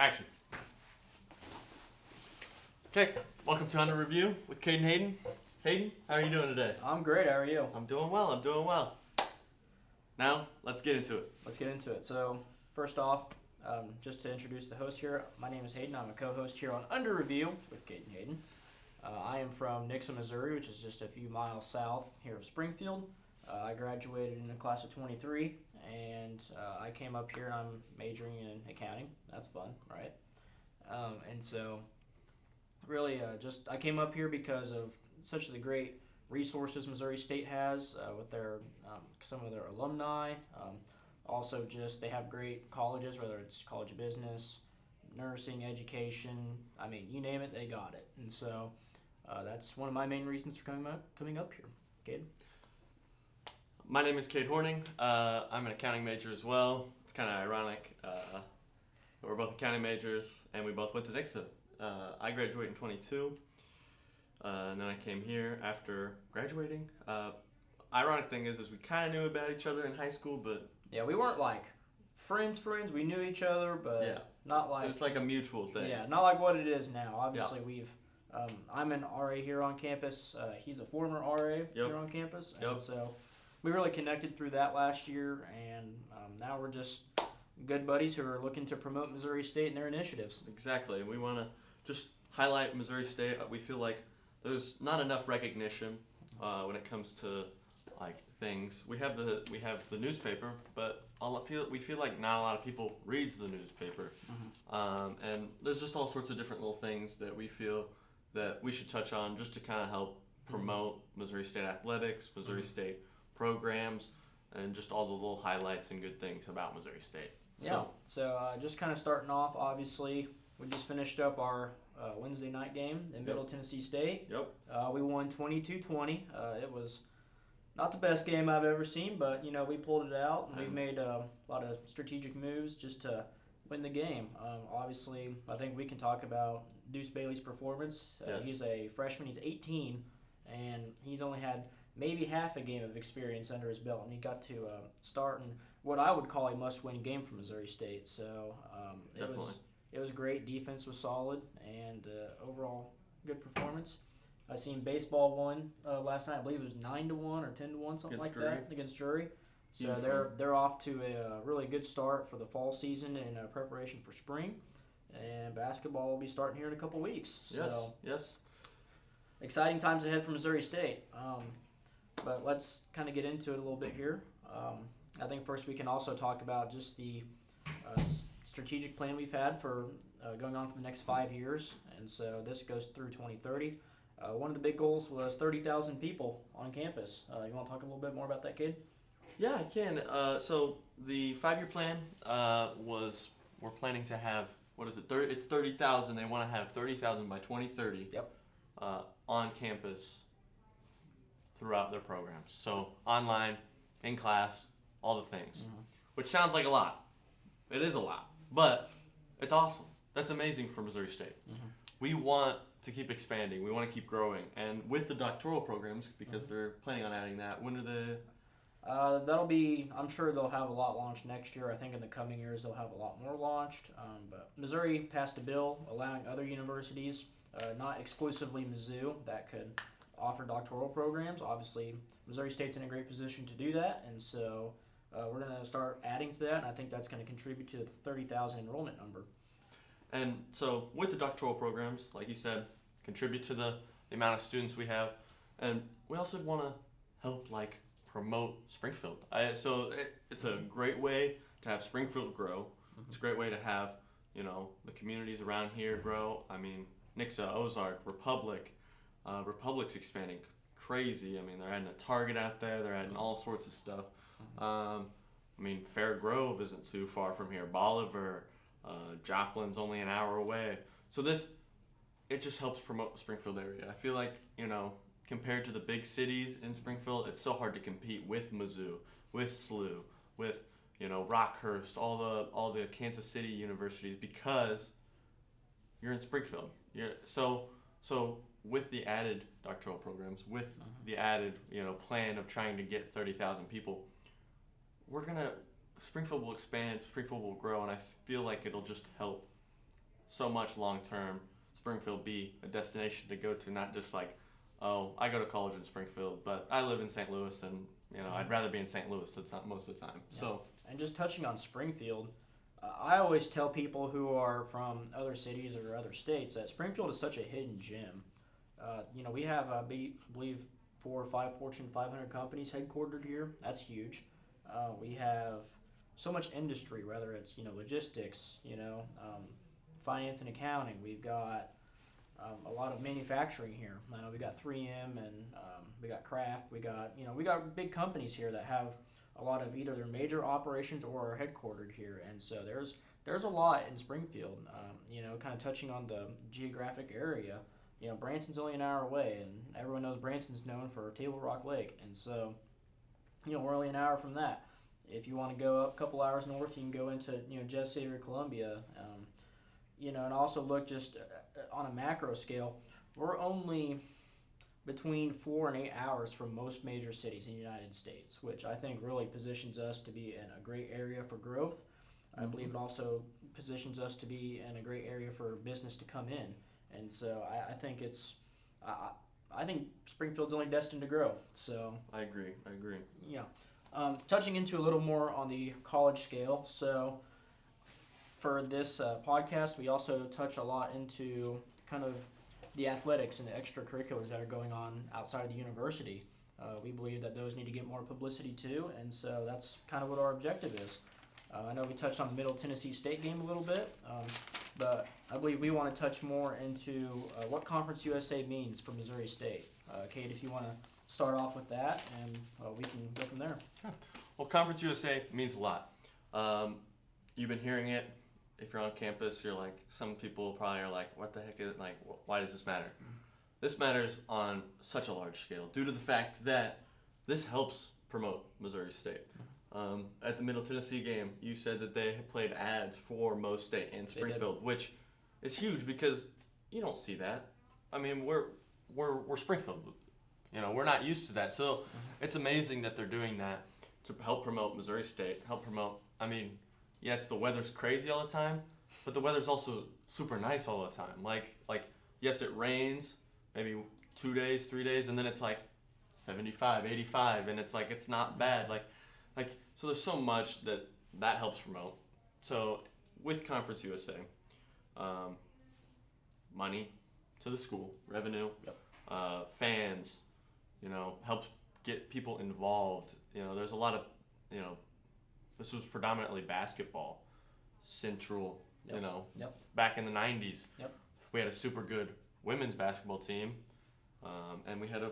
Action. Okay, welcome to Under Review with Caden Hayden. Hayden, how are you doing today? I'm great. How are you? I'm doing well. Now, let's get into it. Let's get into it. So, first off, just to introduce the host here, my name is Hayden. I'm a co-host here on Under Review with Caden Hayden. I am from Nixa, Missouri, which is just a few miles south here of Springfield. I graduated in the class of 23, and I came up here and I'm majoring in accounting. That's fun, right? And so, really, I came up here because of such the great resources Missouri State has with their some of their alumni. Also, just they have great colleges, whether it's College of Business, nursing, education. I mean, you name it, they got it. And so that's one of my main reasons for coming up here. Cade? My name is Cade Horning. I'm an accounting major as well. It's kind of ironic. We're both accounting majors, and we both went to Nixa. I graduated in 22, and then I came here after graduating. Ironic thing is we kind of knew about each other in high school, but Yeah, we weren't like friends. We knew each other, but yeah, not like it was like a mutual thing. Yeah, not like what it is now. Obviously, I'm an RA here on campus. He's a former RA here on campus, and so we really connected through that last year, and now we're just good buddies who are looking to promote Missouri State and their initiatives. Exactly. We want to just highlight Missouri State. We feel like there's not enough recognition when it comes to like things. We have the newspaper, but we feel like not a lot of people reads the newspaper, and there's just all sorts of different little things that we feel that we should touch on just to kind of help promote Missouri State athletics, Missouri State programs, and just all the little highlights and good things about Missouri State. So just kind of starting off, obviously, we just finished up our Wednesday night game in Middle Tennessee State. We won 22-20. It was not the best game I've ever seen, but we pulled it out, and we've made a lot of strategic moves just to win the game. Obviously, I think we can talk about Deuce Bailey's performance. He's a freshman. He's 18, and he's only had maybe half a game of experience under his belt, and he got to start in what I would call a must-win game for Missouri State. So it was great. Defense was solid, and overall good performance. I seen baseball won last night. I believe it was 9-1 or 10-1, something like that against Drury. So they're off to a really good start for the fall season in preparation for spring, and basketball will be starting here in a couple weeks. So Yes. Exciting times ahead for Missouri State. But let's kind of get into it a little bit here. I think first we can also talk about just the strategic plan we've had for going on for the next 5 years, and so this goes through 2030. One of the big goals was 30,000 people on campus. You want to talk a little bit more about that, Cade? Yeah, I can. So the 5-year plan we're planning to have, it's 30,000. They want to have 30,000 by 2030. On campus throughout their programs. So online, in class, all the things. Which sounds like a lot. It is a lot, but it's awesome. That's amazing for Missouri State. We want to keep expanding. We want to keep growing. And with the doctoral programs, because they're planning on adding that, when are they? That'll be, I'm sure they'll have a lot launched next year. I think in the coming years they'll have a lot more launched. But Missouri passed a bill allowing other universities, not exclusively Mizzou, that could offer doctoral programs. Obviously, Missouri State's in a great position to do that, and so we're going to start adding to that, and I think that's going to contribute to the 30,000 enrollment number. And so with the doctoral programs, like you said, contribute to the amount of students we have, and we also want to help promote Springfield. So it's a great way to have Springfield grow. It's a great way to have the communities around here grow. I mean, Nixa, Ozark, Republic's expanding crazy. I mean, they're adding a Target out there. They're adding all sorts of stuff. I mean, Fair Grove isn't too far from here. Bolivar, Joplin's only an hour away. So it just helps promote the Springfield area. I feel like, compared to the big cities in Springfield, it's so hard to compete with Mizzou, with SLU, with, Rockhurst, all the Kansas City universities, because you're in Springfield. So with the added doctoral programs, with the added, plan of trying to get 30,000 people, Springfield will expand, Springfield will grow, and I feel like it'll just help so much long term Springfield be a destination to go to, not just like, oh, I go to college in Springfield, but I live in St. Louis, and I'd rather be in St. Louis most of the time. Yeah. So, and just touching on Springfield, I always tell people who are from other cities or other states that Springfield is such a hidden gem. We have, I believe, 4 or 5 Fortune 500 companies headquartered here. That's huge. We have so much industry, whether it's logistics, finance and accounting. We've got a lot of manufacturing here. I know we got 3M and we got Kraft. We got big companies here that have a lot of either their major operations or are headquartered here, and so there's a lot in Springfield. Kind of touching on the geographic area. Branson's only an hour away, and everyone knows Branson's known for Table Rock Lake, and so we're only an hour from that. If you want to go up a couple hours north, you can go into Jeff Xavier, Columbia. And also look just on a macro scale, we're only between 4 and 8 hours from most major cities in the United States, which I think really positions us to be in a great area for growth. I believe it also positions us to be in a great area for business to come in. And so I think I think Springfield's only destined to grow. So I agree. Yeah. Touching into a little more on the college scale. So for this podcast, we also touch a lot into kind of the athletics and the extracurriculars that are going on outside of the university. We believe that those need to get more publicity too, and so that's kind of what our objective is. I know we touched on the Middle Tennessee State game a little bit, but I believe we want to touch more into what Conference USA means for Missouri State. Kate, if you want to start off with that, and we can go from there. Well, Conference USA means a lot. You've been hearing it. If you're on campus, you're like, some people probably are like, what the heck is it? Like, why does this matter? This matters on such a large scale due to the fact that this helps promote Missouri State. At the Middle Tennessee game, you said that they played ads for Mo State and Springfield, which is huge because you don't see that. I mean, we're Springfield. We're not used to that. So it's amazing that they're doing that to help promote Missouri State, I mean, yes, the weather's crazy all the time, but the weather's also super nice all the time. Like yes, it rains maybe 2 days, 3 days, and then it's like 75, 85, and it's like it's not bad. So there's so much that helps promote. So with Conference USA, money to the school, revenue, fans, helps get people involved. There's a lot of, this was predominantly basketball, central, back in the 90s. We had a super good women's basketball team, and we had a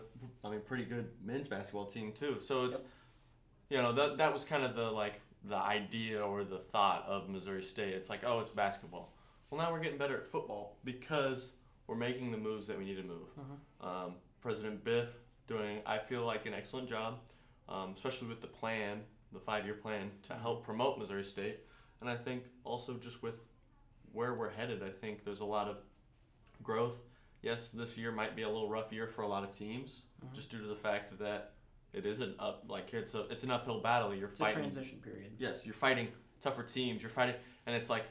pretty good men's basketball team too. So it's, that was kind of the idea or the thought of Missouri State. It's like, oh, it's basketball. Well, now we're getting better at football because we're making the moves that we need to move. President Biff doing, I feel like, an excellent job, especially with the 5-year plan to help promote Missouri State. And I think also just with where we're headed, I think there's a lot of growth. Yes, this year might be a little rough year for a lot of teams, just due to the fact that it isn't it's an uphill battle. You're fighting. It's a transition period. Yes, you're fighting tougher teams. You're fighting, and it's like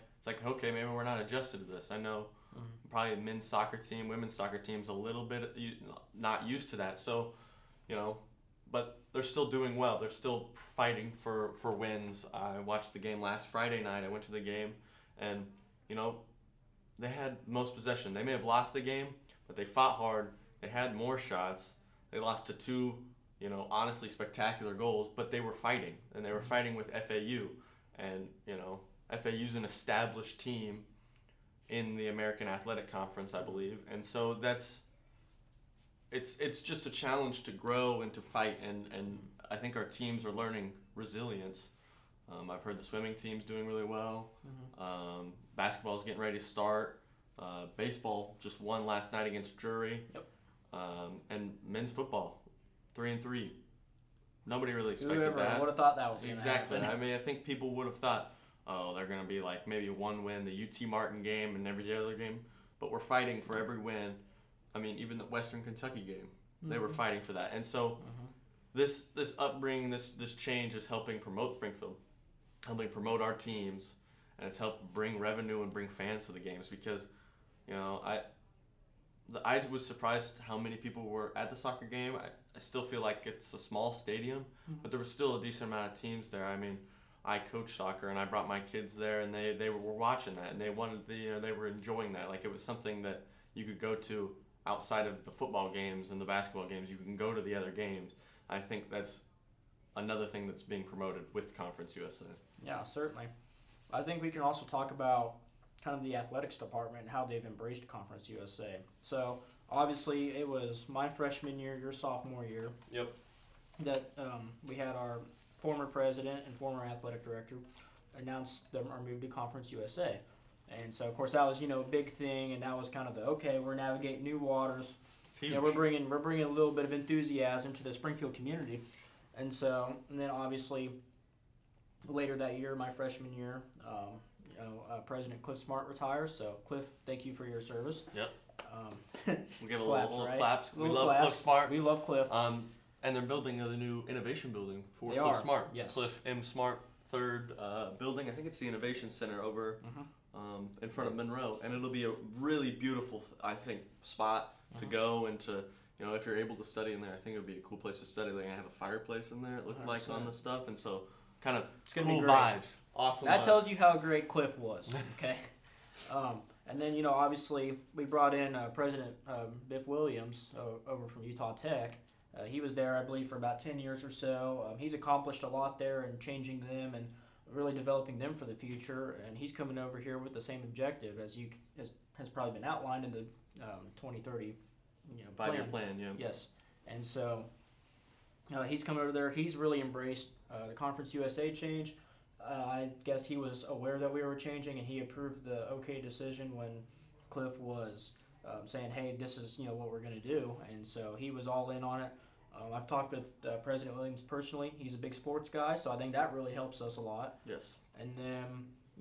okay, maybe we're not adjusted to this. I know probably the men's soccer team, women's soccer team's a little bit not used to that. So, but they're still doing well. They're still fighting for wins. I watched the game last Friday night. I went to the game, and they had most possession. They may have lost the game, but they fought hard. They had more shots. They lost to 2, honestly spectacular goals, but they were fighting, and they were fighting with FAU, and FAU's an established team in the American Athletic Conference, I believe, and so it's just a challenge to grow and to fight, and I think our teams are learning resilience. I've heard the swimming team's doing really well. Basketball's getting ready to start. Baseball just won last night against Drury. And men's football, 3-3. Nobody really expected Whoever that. would have thought that was going to exactly. happen. I mean, I think people would have thought, oh, they're going to be like maybe one win, the UT Martin game and every other game. But we're fighting for every win. I mean, even the Western Kentucky game, they were fighting for that. And so this upbringing, this change is helping promote Springfield, helping promote our teams, and it's helped bring revenue and bring fans to the games because, I was surprised how many people were at the soccer game. I still feel like it's a small stadium, but there was still a decent amount of teams there. I mean, I coach soccer and I brought my kids there, and they were watching that, and they wanted they were enjoying that. Like, it was something that you could go to outside of the football games and the basketball games. You can go to the other games. I think that's another thing that's being promoted with Conference USA. Yeah, certainly. I think we can also talk about kind of the athletics department and how they've embraced Conference USA. So obviously it was my freshman year, your sophomore year. Yep. That we had our former president and former athletic director announce our move to Conference USA. And so, of course, that was, a big thing, and that was kind of we're navigating new waters. It's huge. We're bringing a little bit of enthusiasm to the Springfield community. And so, and then obviously later that year, my freshman year, President Cliff Smart retires. So, Cliff, thank you for your service. Yep. We'll give claps, a little right? claps. Little we love claps. Cliff Smart. We love Cliff. And they're building the new innovation building for They Cliff are, Smart. yes. Cliff M. Smart third building. I think it's the Innovation Center over in front of Monroe, and it'll be a really beautiful, I think, spot to go and to. If you're able to study in there, I think it would be a cool place to study. They're gonna have a fireplace in there. It looked 100%. like on the stuff, and so kind of It's gonna cool be great. vibes. Awesome. That vibes. tells you how great Cliff was. Okay. And then, obviously we brought in President Biff Williams over from Utah Tech. He was there, I believe, for about 10 years or so. He's accomplished a lot there in changing them and really developing them for the future. And he's coming over here with the same objective as has probably been outlined in the 2030 5-year plan. Yeah. Yes. And so he's come over there. He's really embraced the Conference USA change. I guess he was aware that we were changing, and he approved the okay decision when Cliff was saying, hey, this is what we're going to do. And so he was all in on it. I've talked with President Williams personally. He's a big sports guy, so I think that really helps us a lot. Yes. And then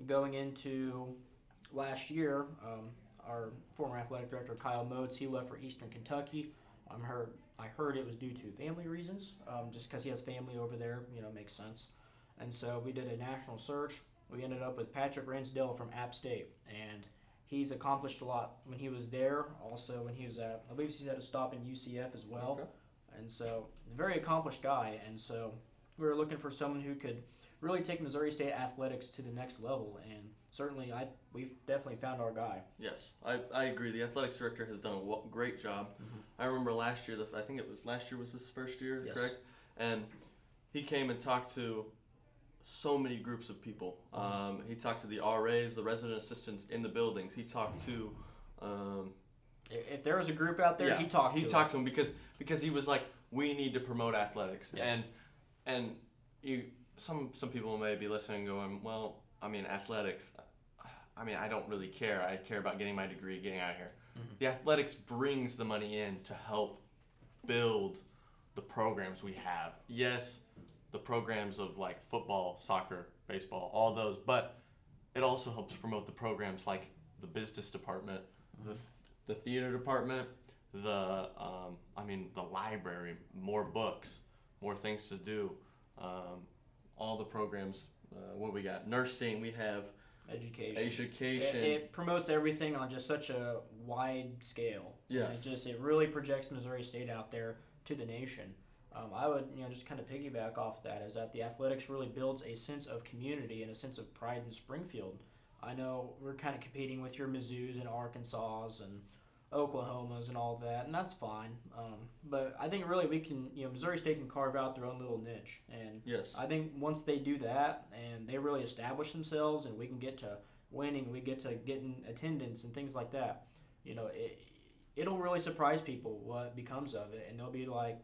going into last year, our former athletic director, Kyle Modes, he left for Eastern Kentucky. I heard it was due to family reasons, just because he has family over there, makes sense. And so we did a national search. We ended up with Patrick Ransdell from App State, and he's accomplished a lot when he was there. Also, when he was I believe he's had a stop in UCF as well. Okay. And so, a very accomplished guy. And so, we were looking for someone who could really take Missouri State athletics to the next level. And certainly, we've definitely found our guy. Yes, I agree. The athletics director has done a great job. I remember last year, I think it was last year was his first year, Yes. correct? And he came and talked to so many groups of people. He talked to the RAs, the resident assistants in the buildings. He talked to... If there was a group out there, he talked to them because he was like, we need to promote athletics. Yes. And some people may be listening going, well, I mean, athletics, I don't really care. I care about getting my degree, getting out of here. The athletics brings the money in to help build the programs we have. Yes, the programs of like football, soccer, baseball, all those, but it also helps promote the programs like the business department, the theater department, the library, more books, more things to do, all the programs. What we got? Nursing. We have education. It promotes everything on just such a wide scale. Yes. And it really projects Missouri State out there to the nation. I would just kind of piggyback off that is that the athletics really builds a sense of community and a sense of pride in Springfield. I know we're kind of competing with your Mizzous and Arkansas and Oklahomas and all of that, and that's fine. But I think really we can, Missouri State can carve out their own little niche. And Yes. I think once they do that and they really establish themselves and we can get to winning, we get to getting attendance and things like that, it'll really surprise people what becomes of it. And they'll be like,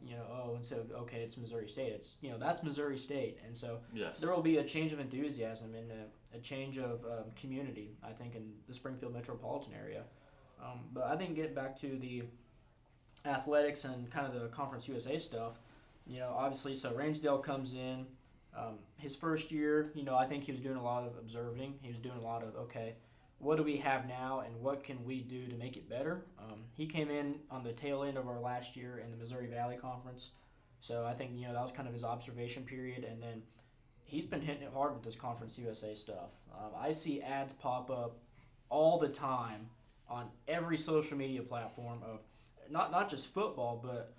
instead of, okay, it's Missouri State, it's, that's Missouri State. And so Yes. there will be a change of enthusiasm and a change of community, I think, in the Springfield metropolitan area. But I think getting back to the athletics and kind of the Conference USA stuff, obviously, so Ransdell comes in. His first year, I think he was doing a lot of observing. He was doing a lot of, okay, what do we have now and what can we do to make it better? He came in on the tail end of our last year in the Missouri Valley Conference. So I think, that was kind of his observation period. And then he's been hitting it hard with this Conference USA stuff. I see ads pop up all the time on every social media platform of not just football, but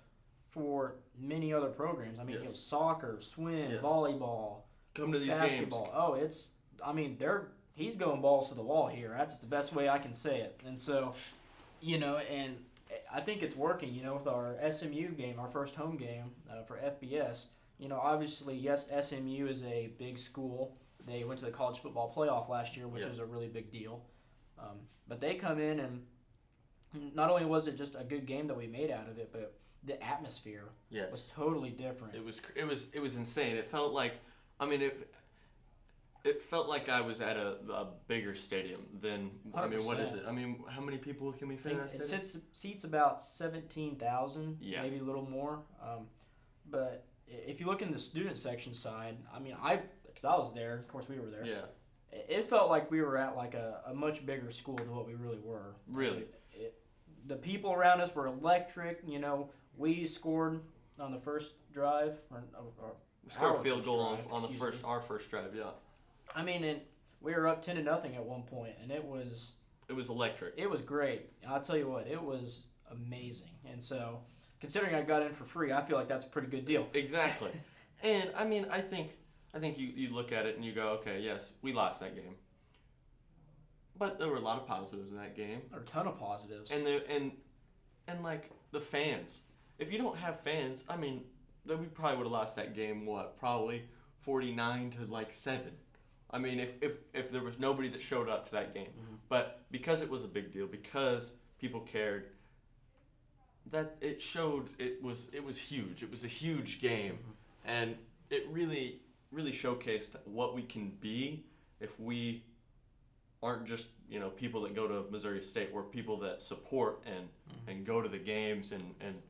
for many other programs. I mean, Yes. soccer, swim, Yes. volleyball, Come to these basketball. games. Oh, he's going balls to the wall here. That's the best way I can say it. And so, and I think it's working, with our SMU game, our first home game for FBS. Obviously, yes, SMU is a big school. They went to the college football playoff last year, which is a really big deal. But they come in, and not only was it just a good game that we made out of it, but the atmosphere was totally different. It was insane. It felt like, it felt like I was at a bigger stadium than. 100%. I mean, what is it? I mean, how many people can we fit in that stadium? It seats about 17,000, maybe a little more. But if you look in the student section side, because I was there, of course we were there. Yeah. It felt like we were at like a much bigger school than what we really were. Really? The people around us were electric. We scored on the first drive. We scored a field goal on our first drive, yeah. And we were up 10-0 at one point, and it was electric. It was great. I'll tell you what, it was amazing. And so, considering I got in for free, I feel like that's a pretty good deal. Exactly. And I think you look at it and you go, okay, yes, we lost that game, but there were a lot of positives in that game. There were a ton of positives. And like the fans. If you don't have fans, then we probably would have lost that game. Probably 49-7. If there was nobody that showed up to that game, but because it was a big deal, because people cared, that it showed it was huge. It was a huge game, and it really showcased what we can be if we aren't just people that go to Missouri State. We're people that support and go to the games and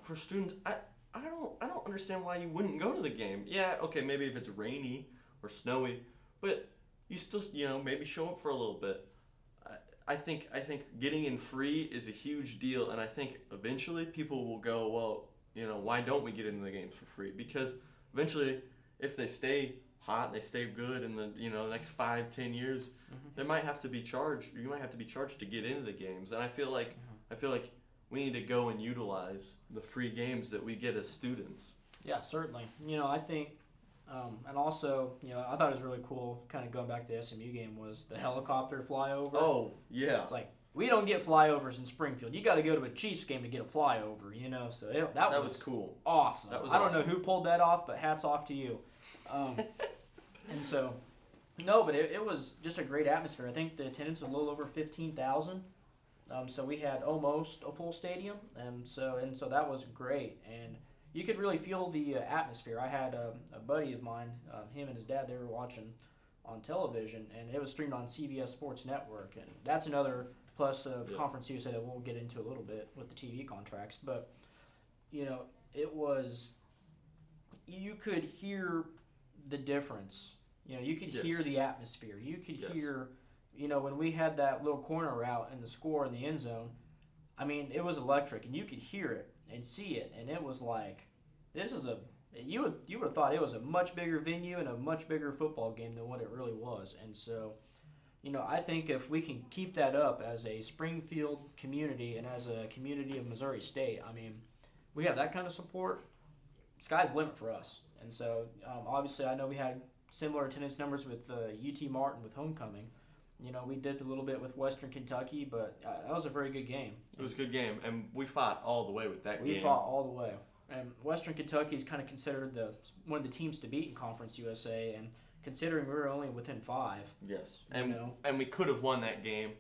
for students, I don't understand why you wouldn't go to the game. Yeah, okay, maybe if it's rainy or snowy, but you still maybe show up for a little bit. I think getting in free is a huge deal, and I think eventually people will go, well, why don't we get into the games for free? Because eventually, if they stay hot, they stay good in the next 5-10 years, they might have to be charged. You might have to be charged to get into the games, and I feel like we need to go and utilize the free games that we get as students. Yeah, certainly. I think, and also, I thought it was really cool, kind of going back to the SMU game, was the helicopter flyover. Oh, yeah. It's like, we don't get flyovers in Springfield. You got to go to a Chiefs game to get a flyover, so that was cool. Awesome. That was I don't know who pulled that off, but hats off to you. And so, no, but it was just a great atmosphere. I think the attendance was a little over 15,000. So we had almost a full stadium, and so that was great, and you could really feel the atmosphere. I had a buddy of mine, him and his dad, they were watching on television, and it was streamed on CBS Sports Network, and that's another plus of Conference USA that we'll get into a little bit with the TV contracts. But it was, you could hear the difference. You could hear the atmosphere. You could hear. When we had that little corner route and the score in the end zone, it was electric, and you could hear it and see it, and it was like, you would have thought it was a much bigger venue and a much bigger football game than what it really was. And so, I think if we can keep that up as a Springfield community and as a community of Missouri State, we have that kind of support, sky's the limit for us. And so, obviously, I know we had similar attendance numbers with UT Martin with homecoming. We did a little bit with Western Kentucky, but that was a very good game. It was a good game, and we fought all the way with that game. We fought all the way. And Western Kentucky is kind of considered one of the teams to beat in Conference USA, and considering we were only within 5. Yes, and we could have won that game.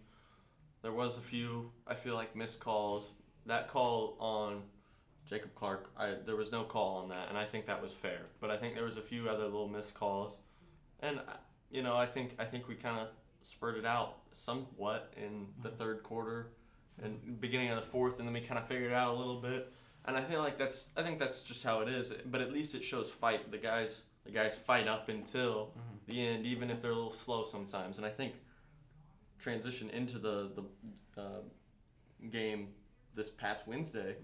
There was a few, I feel like, missed calls. That call on Jacob Clark, there was no call on that, and I think that was fair. But I think there was a few other little missed calls, and I think we kind of spurted out somewhat in the third quarter and beginning of the fourth, and then we kind of figured it out a little bit. And I think that's just how it is. But at least it shows fight. The guys fight up until the end, even if they're a little slow sometimes. And I think transition into the game this past Wednesday,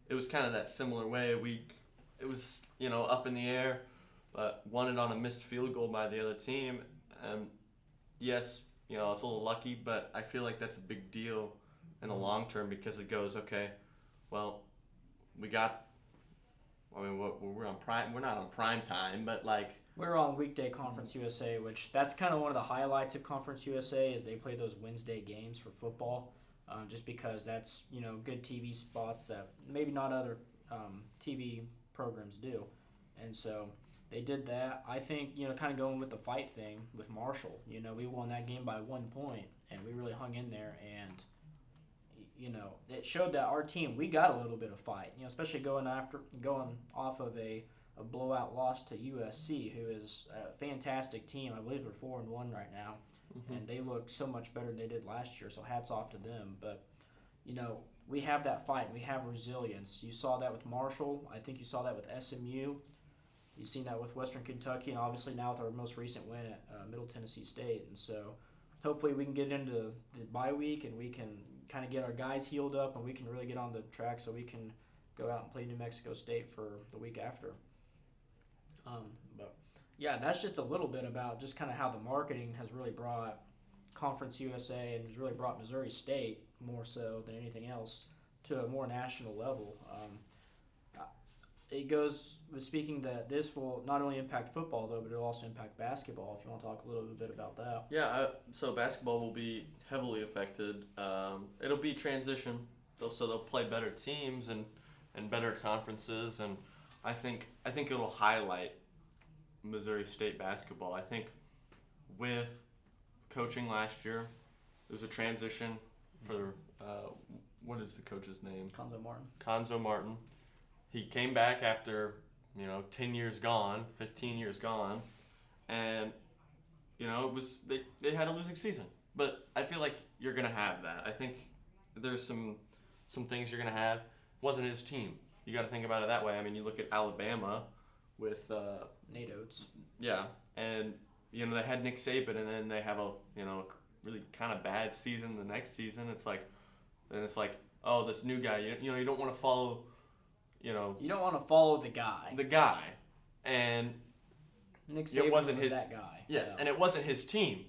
it was kind of that similar way. It was up in the air. but won it on a missed field goal by the other team. Yes, it's a little lucky, but I feel like that's a big deal in the long term because it goes, okay, well, we're on prime. We're not on prime time, but we're on weekday Conference USA, which that's kind of one of the highlights of Conference USA is they play those Wednesday games for football, just because that's good TV spots that maybe not other TV programs do, and so they did that. I think kind of going with the fight thing with Marshall. We won that game by 1 point, and we really hung in there and. It showed that our team, we got a little bit of fight, especially going off of a blowout loss to USC, who is a fantastic team. I believe they're 4-1 right now, and they look so much better than they did last year, so hats off to them. But, we have that fight, and we have resilience. You saw that with Marshall. I think you saw that with SMU. You've seen that with Western Kentucky, and obviously now with our most recent win at Middle Tennessee State. And so hopefully we can get into the bye week and we can kind of get our guys healed up and we can really get on the track so we can go out and play New Mexico State for the week after. But yeah, that's just a little bit about just kind of how the marketing has really brought Conference USA and has really brought Missouri State more so than anything else to a more national level. It goes with speaking that this will not only impact football, though, but it'll also impact basketball, if you want to talk a little bit about that. Yeah, so basketball will be heavily affected. It'll be transition, so they'll play better teams and better conferences, and I think it'll highlight Missouri State basketball. I think with coaching last year, there's a transition for, what is the coach's name? Conzo Martin. He came back after, 10 years gone, 15 years gone, and, it was they had a losing season. But I feel like you're going to have that. I think there's some things you're going to have. It wasn't his team. You got to think about it that way. I mean, you look at Alabama with Nate Oates. Yeah, and, they had Nick Saban, and then they have a, really kind of bad season the next season. It's like, oh, this new guy, you don't want to follow... You don't want to follow the guy. The guy. And Nick Saban was that guy. Yes, and it wasn't his team.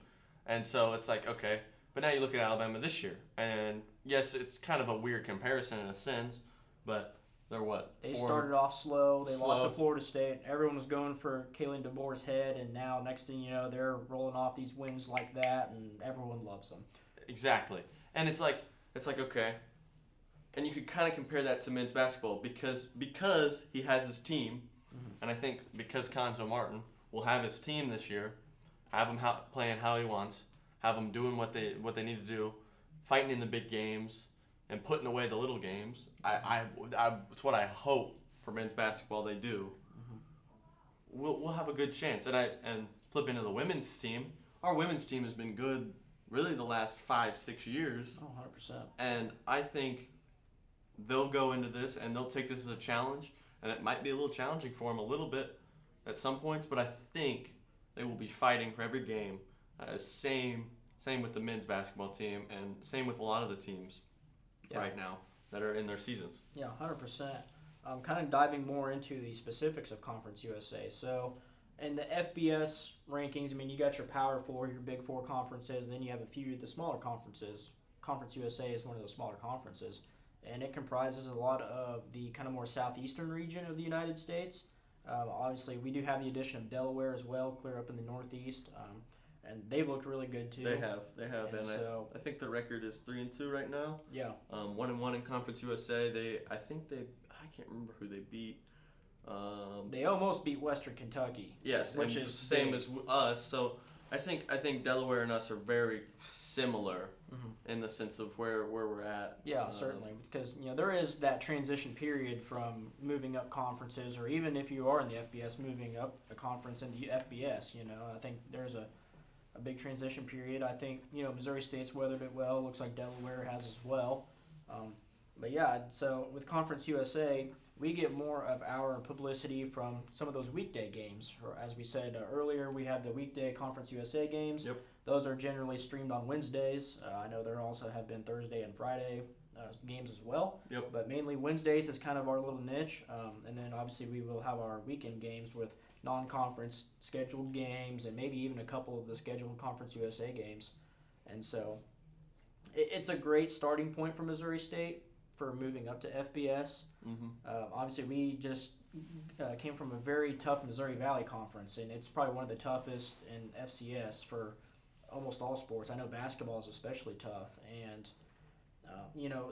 And so it's like, okay. But now you look at Alabama this year. And yes, it's kind of a weird comparison in a sense. But they're what? They started off slow. They lost to Florida State. Everyone was going for Kalen DeBoer's head. And now, next thing you know, they're rolling off these wins like that. And everyone loves them. Exactly. And it's like okay. And you could kind of compare that to men's basketball because he has his team, and I think because Conzo Martin will have his team this year, have him playing how he wants, have them doing what they need to do, fighting in the big games and putting away the little games. It's what I hope for men's basketball they do. We'll have a good chance. And flip into the women's team. Our women's team has been good really the last 5-6 years. Oh, 100%. And I think they'll go into this and they'll take this as a challenge, and it might be a little challenging for them a little bit at some points, but I think they will be fighting for every game. Same with the men's basketball team, and same with a lot of the teams right now that are in their seasons. Yeah, 100%. Kind of diving more into the specifics of Conference USA. So in the FBS rankings, I mean, you got your Power Four, your Big Four conferences, and then you have a few of the smaller conferences. Conference USA is one of those smaller conferences. And it comprises a lot of the kind of more southeastern region of the United States. Obviously, we do have the addition of Delaware as well, clear up in the northeast, and they've looked really good too. They have, and so, I think the record is 3-2 right now. Yeah. 1-1 in Conference USA. I can't remember who they beat. They almost beat Western Kentucky. Yes, which is same big. as us. So I think Delaware and us are very similar in the sense of where we're at. Yeah, certainly, because there is that transition period from moving up conferences, or even if you are in the FBS, moving up a conference into FBS. I think there's a big transition period. I think Missouri State's weathered it well. Looks like Delaware has as well. But yeah, so with Conference USA, we get more of our publicity from some of those weekday games. Or as we said earlier, we have the weekday Conference USA games. Yep. Those are generally streamed on Wednesdays. I know there also have been Thursday and Friday games as well. Yep. But mainly Wednesdays is kind of our little niche. And then obviously we will have our weekend games with non-conference scheduled games and maybe even a couple of the scheduled Conference USA games. And so it's a great starting point for Missouri State for moving up to FBS. Obviously, we just came from a very tough Missouri Valley Conference, and it's probably one of the toughest in FCS for almost all sports. I know basketball is especially tough, and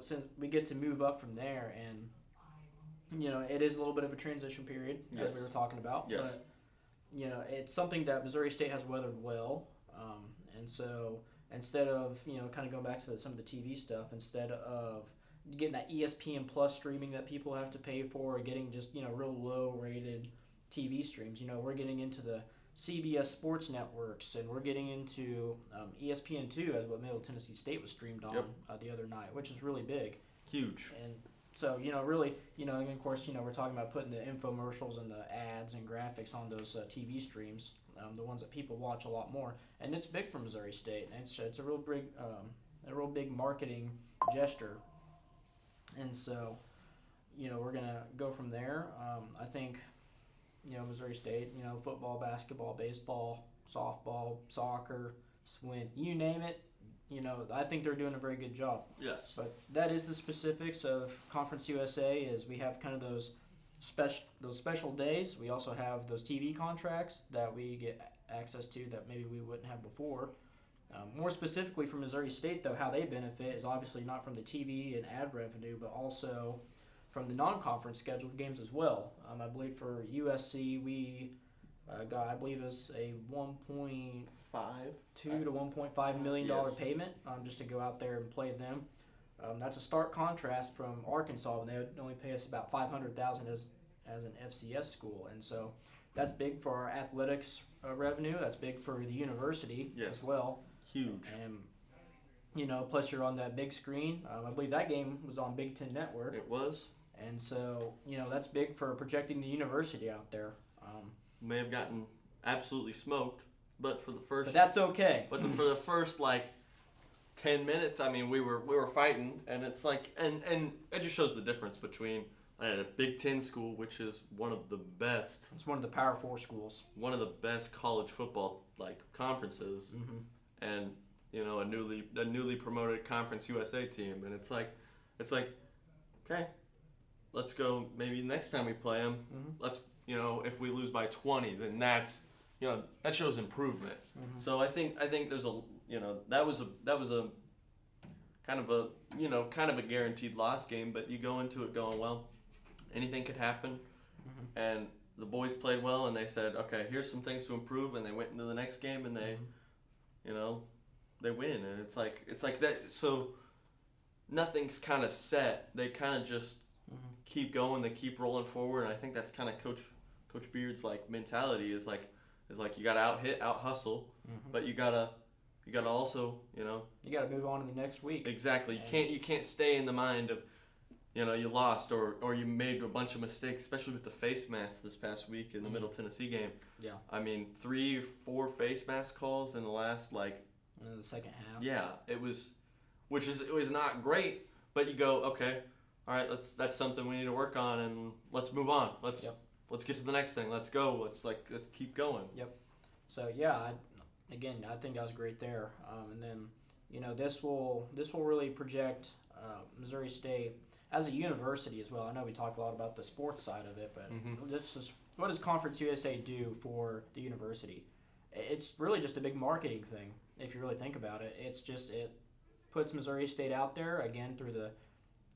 since we get to move up from there, and it is a little bit of a transition period as we were talking about, but it's something that Missouri State has weathered well, and so instead of kind of going back to some of the TV stuff, instead of getting that ESPN Plus streaming that people have to pay for, or getting just real low rated TV streams, we're getting into the CBS Sports Networks, and we're getting into ESPN2 as what Middle Tennessee State was streamed on the other night, which is really big. Huge. And so, really, and of course, we're talking about putting the infomercials and the ads and graphics on those TV streams, the ones that people watch a lot more. And it's big for Missouri State, and it's a real big marketing gesture. And so, we're going to go from there. I think Missouri State, football, basketball, baseball, softball, soccer, swim, you name it, I think they're doing a very good job. Yes. But that is the specifics of Conference USA. Is we have kind of those special days. We also have those TV contracts that we get access to that maybe we wouldn't have before. More specifically for Missouri State, though, how they benefit is obviously not from the TV and ad revenue, but also from the non-conference scheduled games as well. I believe for USC, we got, I believe, is a $1.2 to $1.5 million payment just to go out there and play them. That's a stark contrast from Arkansas, when they would only pay us about $500,000 as an FCS school, and so that's big for our athletics revenue. That's big for the university as well. Huge. And plus you're on that big screen. I believe that game was on Big Ten Network. It was. And so, that's big for projecting the university out there. May have gotten absolutely smoked, but for the first. But that's okay. But for the first 10 minutes, I mean, we were fighting, and it's and it just shows the difference between a Big Ten school, which is one of the best. It's one of the Power 4 schools. One of the best college football conferences, and a newly promoted Conference USA team, and it's like, okay. Let's go. Maybe next time we play them, let's if we lose by 20, then that shows improvement. So I think there's a that was a kind of a guaranteed loss game, but you go into it going, well, anything could happen, and the boys played well, and they said, okay, here's some things to improve, and they went into the next game and they they win, and it's like that. So nothing's kind of set. They kind of just keep going. They keep rolling forward, and I think that's kind of Coach Beard's mentality is you gotta out hustle, but you gotta also you gotta move on to the next week. Exactly. You can't stay in the mind of you lost or you made a bunch of mistakes, especially with the face masks this past week in the Middle Tennessee game. Yeah. I mean, 3 or 4 face mask calls in the last in the second half. Yeah, it was not great, but you go, okay, all right, that's something we need to work on, and let's move on. Let's get to the next thing. Let's go. Let's keep going. Yep. So yeah, I think that was great there. And then this will really project Missouri State as a university as well. I know we talk a lot about the sports side of it, but what does Conference USA do for the university? It's really just a big marketing thing, if you really think about it. It puts Missouri State out there again through the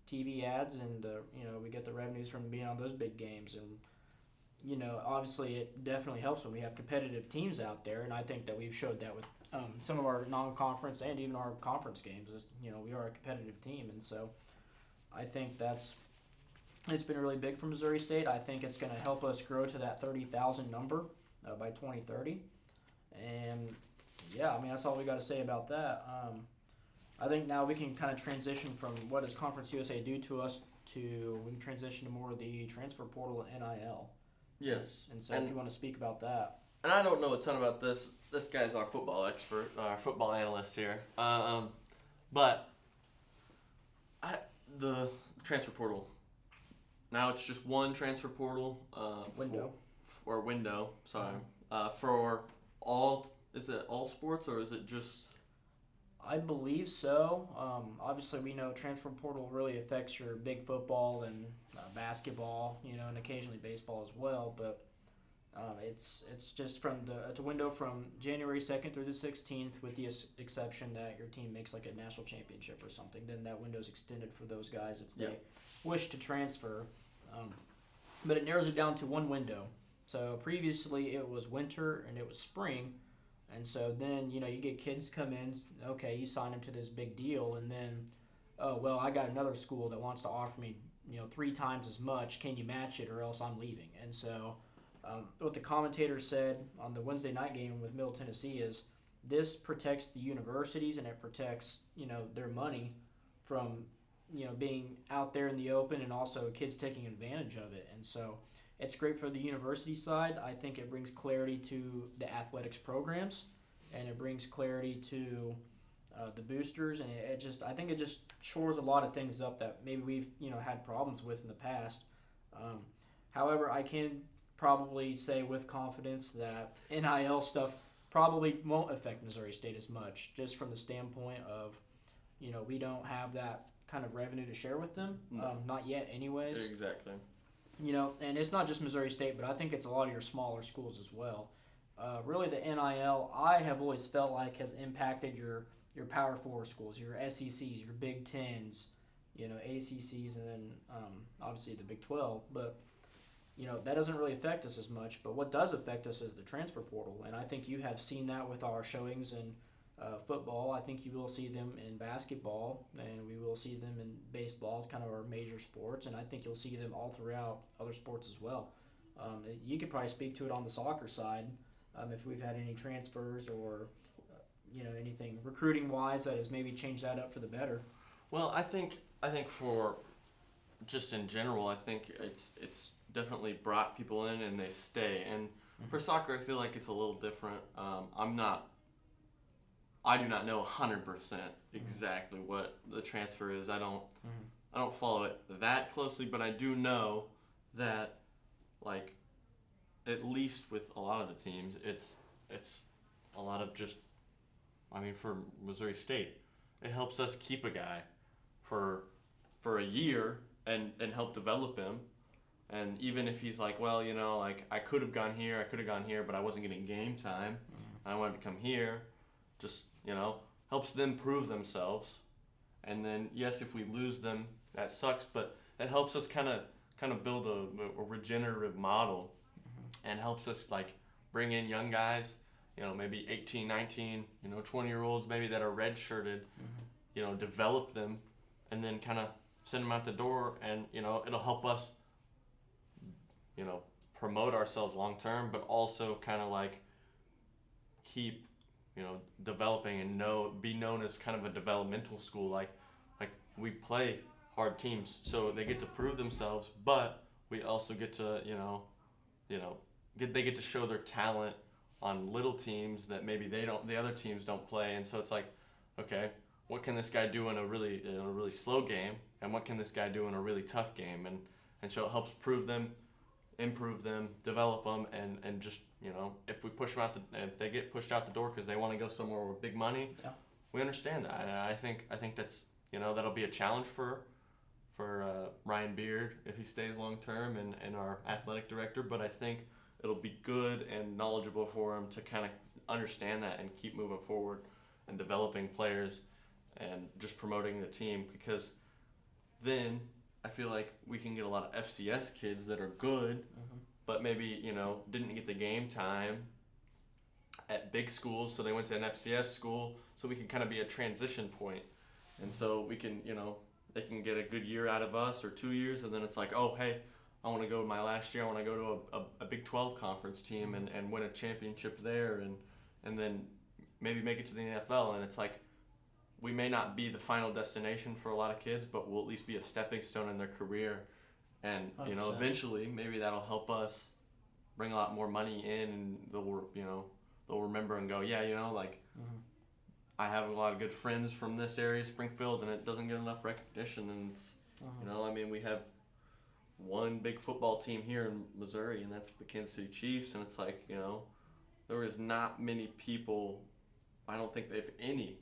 TV ads, and we get the revenues from being on those big games, and obviously it definitely helps when we have competitive teams out there, and I think that we've showed that with some of our non-conference and even our conference games. Is we are a competitive team, and so I think it's been really big for Missouri State. I think it's going to help us grow to that 30,000 number by 2030, and yeah, I mean that's all we got to say about that. I think now we can kind of transition from what does Conference USA do to us to we can transition to more of the transfer portal and NIL. Yes. And so if you want to speak about that. And I don't know a ton about this. This guy's our football expert, our football analyst here. But the transfer portal. Now it's just one transfer portal window. or window, sorry, for all, is it all sports or is it just? I believe so. Obviously, we know transfer portal really affects your big football and basketball, and occasionally baseball as well. But it's just it's a window from January 2nd through the 16th, with the exception that your team makes like a national championship or something. Then that window's extended for those guys if they wish to transfer. But it narrows it down to one window. So previously it was winter and it was spring. And so then, you get kids come in, okay, you sign them to this big deal, and then, oh, well, I got another school that wants to offer me, 3 times as much. Can you match it or else I'm leaving? And so what the commentator said on the Wednesday night game with Middle Tennessee is this protects the universities and it protects, their money from, being out there in the open, and also kids taking advantage of it. And so it's great for the university side. I think it brings clarity to the athletics programs, and it brings clarity to the boosters, and I think it just shores a lot of things up that maybe we've had problems with in the past. However, I can probably say with confidence that NIL stuff probably won't affect Missouri State as much, just from the standpoint of we don't have that kind of revenue to share with them, not yet, anyways. Exactly. And it's not just Missouri State, but I think it's a lot of your smaller schools as well. Really, the NIL, I have always felt like has impacted your Power 4 schools, your SECs, your Big Tens, ACCs, and then obviously the Big 12. But, that doesn't really affect us as much. But what does affect us is the transfer portal. And I think you have seen that with our showings in football. I think you will see them in basketball, and we will see them in baseball. It's kind of our major sports, and I think you'll see them all throughout other sports as well. You could probably speak to it on the soccer side, if we've had any transfers or anything recruiting wise that has maybe changed that up for the better. Well, I think for just in general, I think it's definitely brought people in and they stay. And for soccer, I feel like it's a little different. I do not know 100% exactly what the transfer is. I don't follow it that closely, but I do know that, like, at least with a lot of the teams, it's a lot of just, for Missouri State, it helps us keep a guy for a year and help develop him. And even if he's like, well, I could have gone here, but I wasn't getting game time. I wanted to come here. Just, helps them prove themselves. And then, yes, if we lose them, that sucks, but it helps us kind of build a regenerative model, and helps us, like, bring in young guys, maybe 18, 19, 20-year-olds maybe that are red-shirted, develop them, and then kind of send them out the door, and, it'll help us, promote ourselves long-term, but also kind of, like, keep developing and be known as kind of a developmental school. Like we play hard teams, so they get to prove themselves, but we also get to they get to show their talent on little teams that maybe the other teams don't play. And so it's like, okay, what can this guy do in a really slow game, and what can this guy do in a really tough game, and so it helps prove them, improve them, develop them, and just if we push them if they get pushed out the door because they want to go somewhere with big money, we understand that. And I think that's that'll be a challenge for Ryan Beard if he stays long term, and our athletic director. But I think it'll be good and knowledgeable for him to kind of understand that and keep moving forward and developing players and just promoting the team, because then I feel like we can get a lot of FCS kids that are good, but maybe, didn't get the game time at big schools, so they went to an FCS school, so we can kind of be a transition point. And so we can, they can get a good year out of us, or 2 years, and then it's like, oh, hey, I want to go to my last year, I want to go to a Big 12 conference team and win a championship there, and then maybe make it to the NFL. And it's like, we may not be the final destination for a lot of kids, but we'll at least be a stepping stone in their career. And, 100%. Eventually maybe that'll help us bring a lot more money in, and they'll remember and go, yeah, I have a lot of good friends from this area, Springfield, and it doesn't get enough recognition. And it's, one big football team here in Missouri, and that's the Kansas City Chiefs. And it's like, there is not many people, I don't think they have any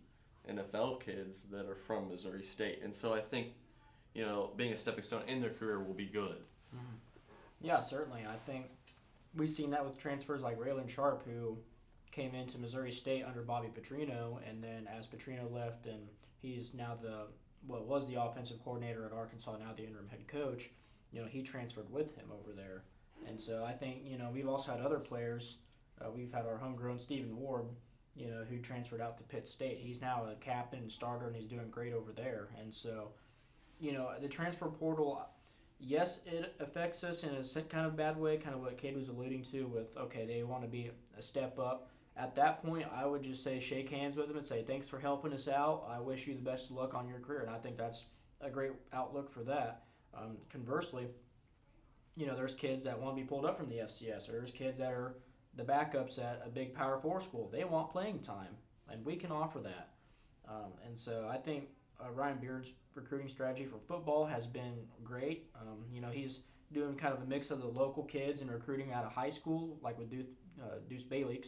NFL kids that are from Missouri State. And so I think, being a stepping stone in their career will be good. Mm-hmm. Yeah, certainly. I think we've seen that with transfers like Raylan Sharp, who came into Missouri State under Bobby Petrino, and then as Petrino left, and he's now was the offensive coordinator at Arkansas, now the interim head coach. He transferred with him over there, and so I think we've also had other players. We've had our homegrown Stephen Ward, who transferred out to Pitt State. He's now a captain and starter, and he's doing great over there. And so, the transfer portal, yes, it affects us in a kind of bad way, kind of what Cade was alluding to with, okay, they want to be a step up. At that point, I would just say shake hands with them and say, thanks for helping us out. I wish you the best of luck on your career. And I think that's a great outlook for that. Conversely, there's kids that want to be pulled up from the FCS, or there's kids that are the backups at a big Power 4 school. They want playing time, and we can offer that. And so I think Ryan Beard's recruiting strategy for football has been great. He's doing kind of a mix of the local kids and recruiting out of high school, like with Deuce Bailey,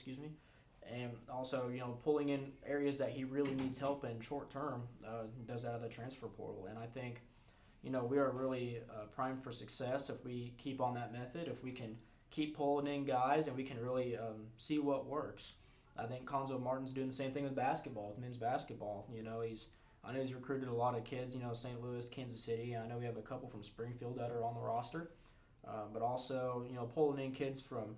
and also pulling in areas that he really needs help in short term. Does out of the transfer portal, and I think we are really primed for success if we keep on that method. If we can keep pulling in guys and we can really see what works. I think Conzo Martin's doing the same thing with basketball, with men's basketball. I know he's recruited a lot of kids, St. Louis, Kansas City. I know we have a couple from Springfield that are on the roster. But also, pulling in kids from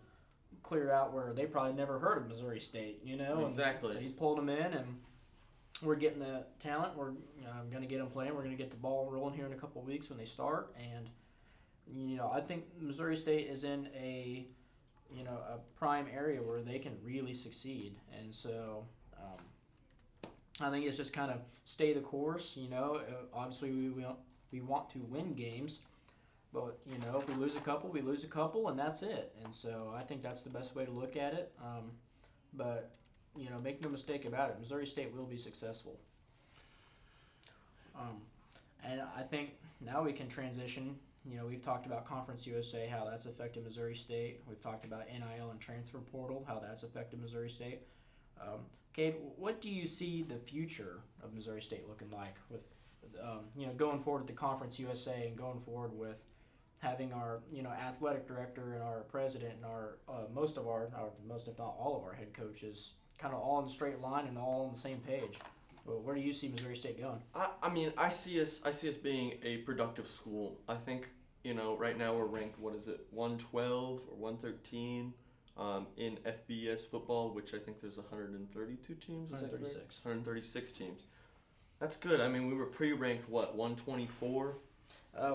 clear out where they probably never heard of Missouri State, Exactly. So he's pulling them in, and we're getting the talent. We're going to get them playing. We're going to get the ball rolling here in a couple of weeks when they start. And, I think Missouri State is in a prime area where they can really succeed. And so I think it's just kind of stay the course. Obviously we want to win games. But, if we lose a couple, we lose a couple, and that's it. And so I think that's the best way to look at it. But, make no mistake about it, Missouri State will be successful. And I think now we can transition. We've talked about Conference USA, how that's affected Missouri State. We've talked about NIL and transfer portal, how that's affected Missouri State. Cade, what do you see the future of Missouri State looking like with, going forward with the Conference USA and going forward with having our, athletic director and our president and our most if not all of our head coaches kind of all in the straight line and all on the same page? Well, where do you see Missouri State going? I see us being a productive school. I think, right now we're ranked, 112 or 113 in FBS football, which I think there's 132 teams. 136. 136 teams. That's good. We were pre-ranked, 124?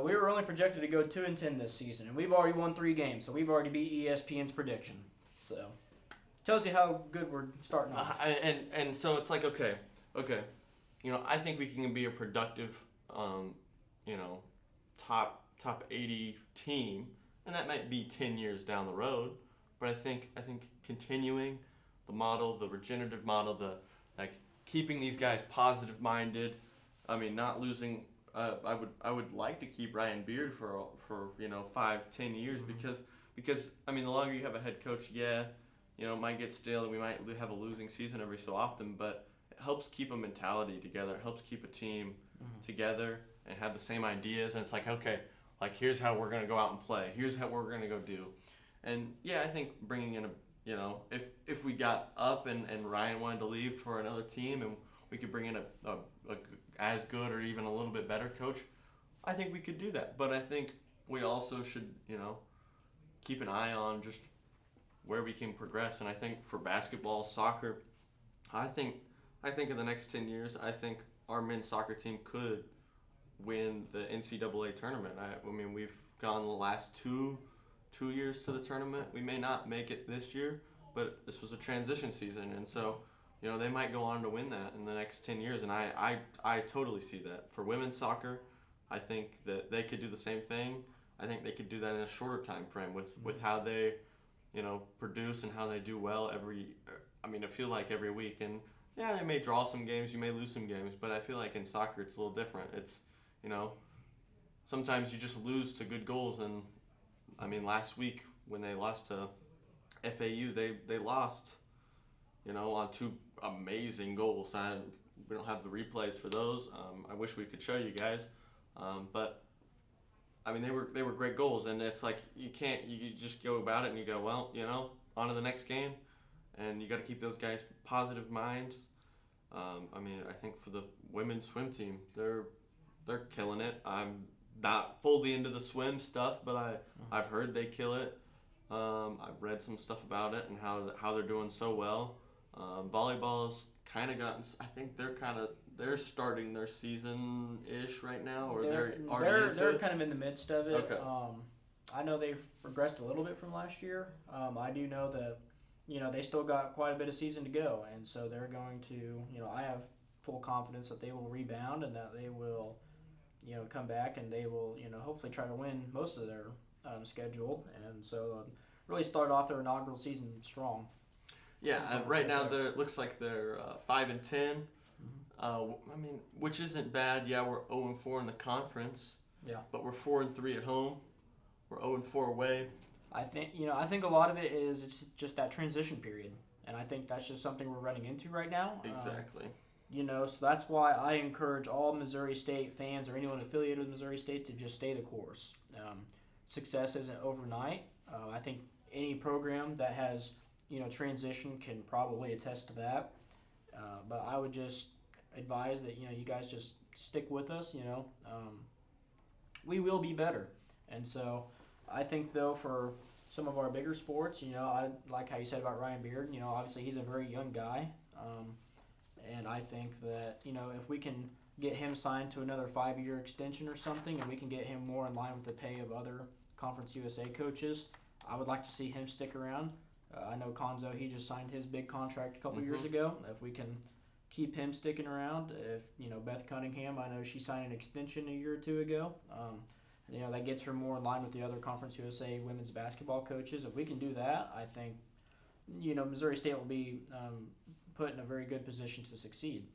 We were only projected to go 2-10 this season, and we've already won 3 games, so we've already beat ESPN's prediction. So, tells you how good we're starting off. And so it's like, okay, I think we can be a productive, top 80 team, and that might be 10 years down the road. But I think continuing the model, the regenerative model, keeping these guys positive minded. Not losing. I would like to keep Ryan Beard for 5-10 years because the longer you have a head coach, it might get stale and we might have a losing season every so often, but it helps keep a mentality together. It helps keep a team together and have the same ideas. And it's like, okay, here's how we're going to go out and play. Here's how we're going to go do. And I think bringing in if we got up and Ryan wanted to leave for another team and we could bring in a as good or even a little bit better coach, I think we could do that. But I think we also should, keep an eye on just where we can progress. And I think for basketball, soccer, I think in the next 10 years, I think our men's soccer team could win the NCAA tournament. We've gone the last two years to the tournament. We may not make it this year, but this was a transition season, and so they might go on to win that in the next 10 years, and I totally see that. For women's soccer, I think that they could do the same thing. I think they could do that in a shorter time frame with how they produce and how they do well I feel like every week, and they may draw some games, you may lose some games, but I feel like in soccer it's a little different. It's sometimes you just lose to good goals. And I mean, last week when they lost to FAU, they lost, on two amazing goals. We don't have the replays for those. I wish we could show you guys, but I mean, they were great goals, and it's like you just go about it and you go, well, on to the next game, and you got to keep those guys positive minds. I mean, I think for the women's swim team, they're killing it. I'm not fully into the swim stuff, but I've heard they kill it. I've read some stuff about it and how they're doing so well. Volleyball's kind of gotten. I think they're starting their season ish right now, or they're kind of in the midst of it. Okay. I know they've regressed a little bit from last year. I do know that they still got quite a bit of season to go, and so they're going to. I have full confidence that they will rebound and that they will, come back and they will, hopefully try to win most of their schedule, and so really start off their inaugural season strong. Yeah, right now it looks like they're 5-10. I mean, which isn't bad. Yeah, we're 0-4 in the conference. Yeah. But we're 4-3 at home. We're 0-4 away. I think a lot of it is it's just that transition period, and I think that's just something we're running into right now. Exactly. So that's why I encourage all Missouri State fans or anyone affiliated with Missouri State to just stay the course. Success isn't overnight. I think any program that has transition can probably attest to that. But I would just advise that you guys just stick with us. We will be better. And so I think though for some of our bigger sports, I like how you said about Ryan Beard. Obviously he's a very young guy, and I think that if we can get him signed to another 5-year extension or something, and we can get him more in line with the pay of other Conference USA coaches, I would like to see him stick around. I know Konzo, he just signed his big contract a couple years ago. If we can keep him sticking around, if Beth Cunningham, I know she signed an extension a year or two ago. That gets her more in line with the other Conference USA women's basketball coaches. If we can do that, I think Missouri State will be put in a very good position to succeed.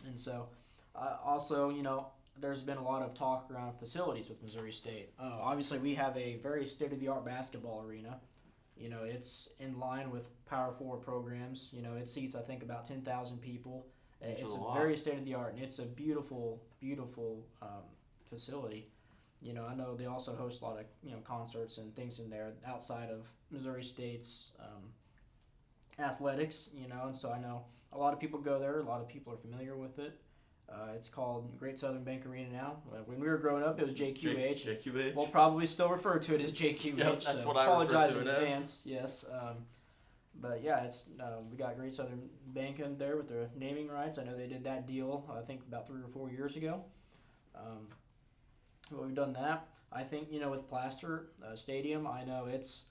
And so, also, there's been a lot of talk around facilities with Missouri State. Obviously, we have a very state-of-the-art basketball arena. It's in line with Power 4 programs. It seats, I think, about 10,000 people. It's a very state-of-the-art, and it's a beautiful, beautiful facility. I know they also host a lot of, concerts and things in there outside of Missouri State's athletics, and so I know a lot of people go there. A lot of people are familiar with it. It's called Great Southern Bank Arena now. When we were growing up, it was JQH. JQH. We'll probably still refer to it as JQH. Yep, that's so what I apologize refer to in it advance. Yes, but yeah, it's we got Great Southern Bank in there with their naming rights. I know they did that deal. I think about 3 or 4 years ago. But we've done that. I think with Plaster Stadium, I know it's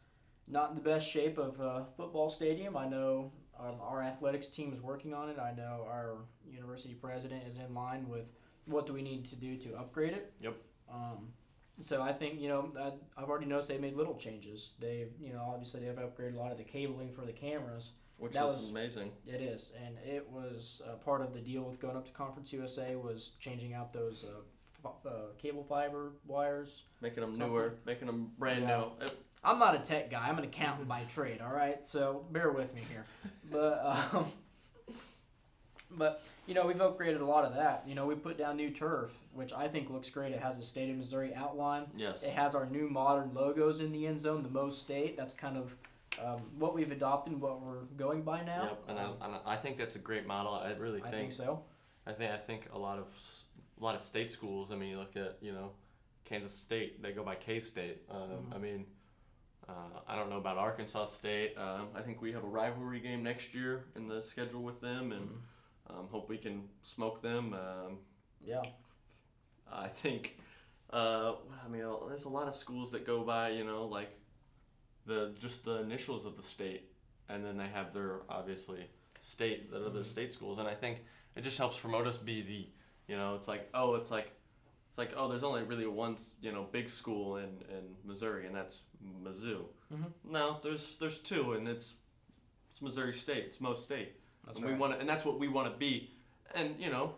not in the best shape of a football stadium. I know our athletics team is working on it. I know our university president is in line with what do we need to do to upgrade it. Yep. So I think I've already noticed they made little changes. They've obviously they've upgraded a lot of the cabling for the cameras, which is amazing. It is, and it was part of the deal with going up to Conference USA was changing out those cable fiber wires, making them newer, making them brand new. I'm not a tech guy. I'm an accountant by trade, all right? So bear with me here. But we've upgraded a lot of that. We put down new turf, which I think looks great. It has a State of Missouri outline. Yes. It has our new modern logos in the end zone, the Mo State. That's kind of what we've adopted and what we're going by now. Yep, and I think that's a great model. I think so. I think a lot of state schools. I mean, you look at Kansas State. They go by K-State. I mean. I don't know about Arkansas State. I think we have a rivalry game next year in the schedule with them, and hope we can smoke them. Yeah. I think, there's a lot of schools that go by, like just the initials of the state, and then they have their obviously state that are the state schools, and I think it just helps promote us be the, it's like there's only really one big school in Missouri, and that's Mizzou. Mm-hmm. No, there's two, and it's Missouri State. It's Mo State. That's and right. we want and that's what we want to be. And I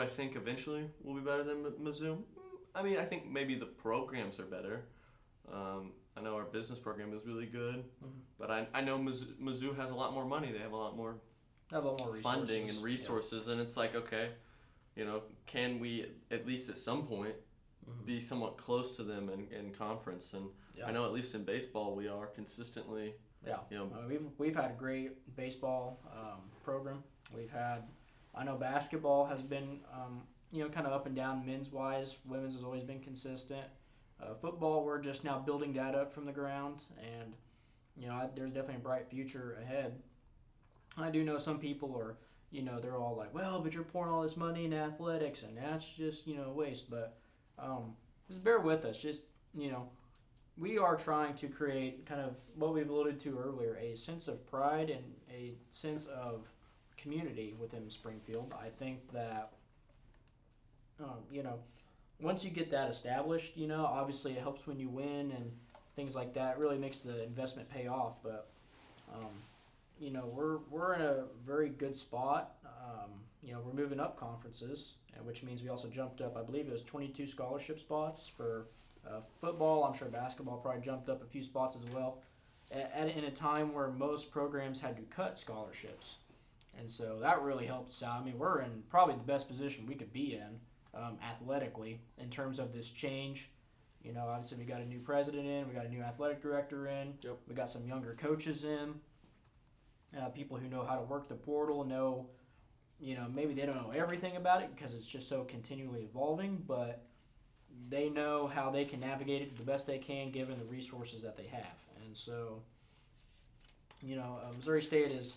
think eventually we'll be better than Mizzou. I mean, I think maybe the programs are better. I know our business program is really good, but I know Mizzou has a lot more money. They have a lot more funding and resources, and it's like, okay, can we at least at some point be somewhat close to them in conference? And I know at least in baseball we are consistently. Yeah, we've had a great baseball program. I know basketball has been kind of up and down men's wise. Women's has always been consistent. Football, we're just now building that up from the ground, and there's definitely a bright future ahead. I do know some people are, they're all like, well, but you're pouring all this money into athletics, and that's just a waste. But just bear with us. Just we are trying to create kind of what we've alluded to earlier, a sense of pride and a sense of community within Springfield. I think that once you get that established, obviously it helps when you win and things like that. It really makes the investment pay off. But we're in a very good spot. We're moving up conferences, which means we also jumped up. I believe it was 22 scholarship spots for football. I'm sure basketball probably jumped up a few spots as well. In a time where most programs had to cut scholarships, and so that really helped us out. I mean, we're in probably the best position we could be in. Athletically, in terms of this change, obviously we got a new president in, we got a new athletic director in, we got some younger coaches in, people who know how to work the portal, maybe they don't know everything about it because it's just so continually evolving, but they know how they can navigate it the best they can given the resources that they have. And so, Missouri State is.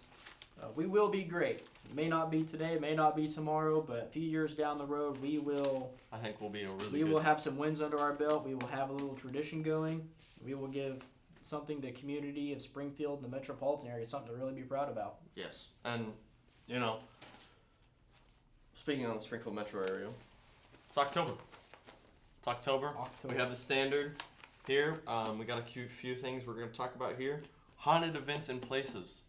We will be great. It may not be today, it may not be tomorrow, but a few years down the road, we will. I think we'll be We will have some wins under our belt. We will have a little tradition going. We will give something to the community of Springfield and the metropolitan area, something to really be proud about. Yes, and speaking on the Springfield metro area, it's October. We have the standard here. We got a few things we're going to talk about here. Haunted events and places.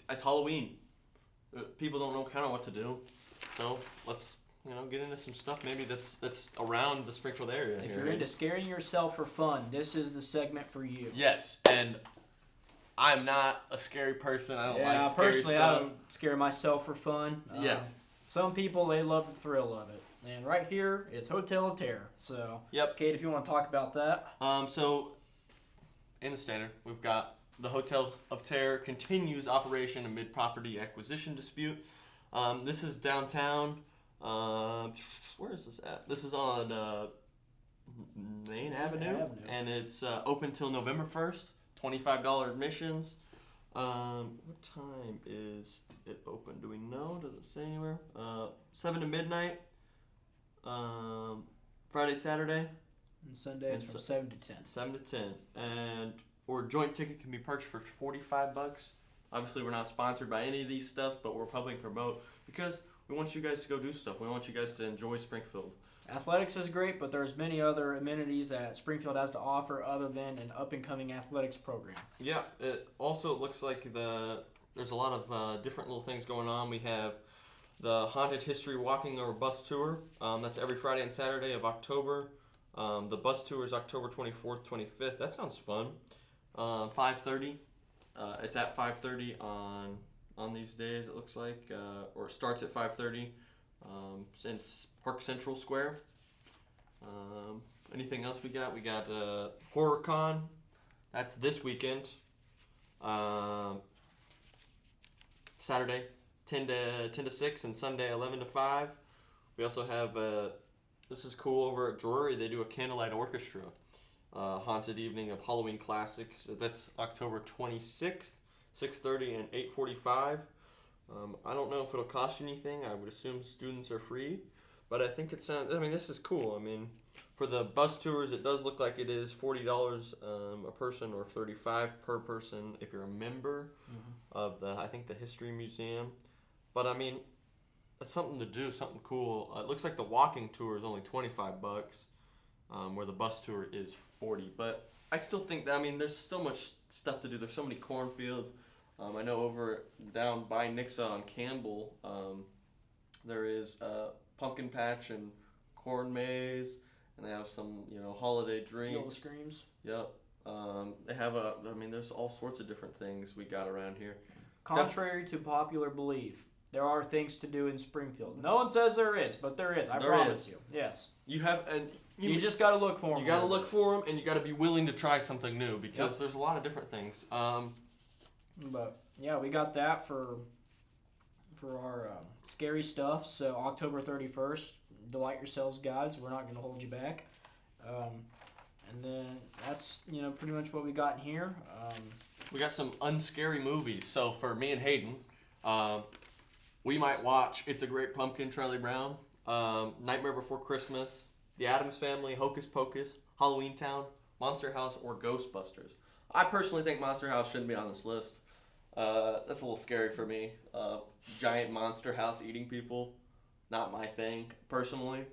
It's Halloween. People don't know kind of what to do, so let's get into some stuff maybe that's around the Springfield area. If you're into scaring yourself for fun, this is the segment for you. Yes, and I'm not a scary person. I don't like scary personally, stuff. I don't scare myself for fun. Some people, they love the thrill of it. And right here is Hotel of Terror. So, Kate, if you want to talk about that. So in the standard, we've got the Hotel of Terror continues operation amid property acquisition dispute. This is downtown. Where is this at? This is on Main Avenue, and it's open till November 1st. $25 admissions. What time is it open? Do we know? Does it say anywhere? 7 to midnight. Friday, Saturday. And Sunday is from 7 to 10. 7 to 10. Or a joint ticket can be purchased for $45. Obviously, we're not sponsored by any of these stuff, but we're public promote because we want you guys to go do stuff. We want you guys to enjoy Springfield. Athletics is great, but there's many other amenities that Springfield has to offer other than an up-and-coming athletics program. Yeah, it also looks like there's a lot of different little things going on. We have the Haunted History Walking or Bus Tour. That's every Friday and Saturday of October. The bus tour is October 24th, 25th. That sounds fun. 5:30. It's at 5:30 on these days. It looks like, or it starts at 5:30. Since Park Central Square. Anything else we got? We got HorrorCon. That's this weekend. Saturday, 10 to 6, and Sunday 11 to 5. We also have this is cool over at Drury. They do a candlelight orchestra. Haunted evening of Halloween classics. That's October 26th, 6:30 and 8:45. I don't know if it'll cost you anything. I would assume students are free, but I think this is cool. I mean, for the bus tours, it does look like it is $40 a person or $35 per person if you're a member of the History Museum. But I mean, it's something to do, something cool. It looks like the walking tour is only $25. Where the bus tour is $40. But I still think that, there's so much stuff to do. There's so many cornfields. I know over down by Nixa on Campbell, there is a pumpkin patch and corn maze and they have some holiday drinks. Field of Screams. Yep. They have there's all sorts of different things we got around here. Contrary to popular belief, there are things to do in Springfield. No one says there is, but there is. I promise you. Yes. You have, and you just got to look for them. You got to look for them, and you got to be willing to try something new because there's a lot of different things. But yeah, we got that for our scary stuff. So October 31st, delight yourselves, guys. We're not going to hold you back. And then that's pretty much what we got in here. We got some unscary movies. So for me and Hayden, we might watch It's a Great Pumpkin, Charlie Brown, Nightmare Before Christmas, The Addams Family, Hocus Pocus, Halloween Town, Monster House, or Ghostbusters. I personally think Monster House shouldn't be on this list. That's a little scary for me. Giant monster house eating people, not my thing personally.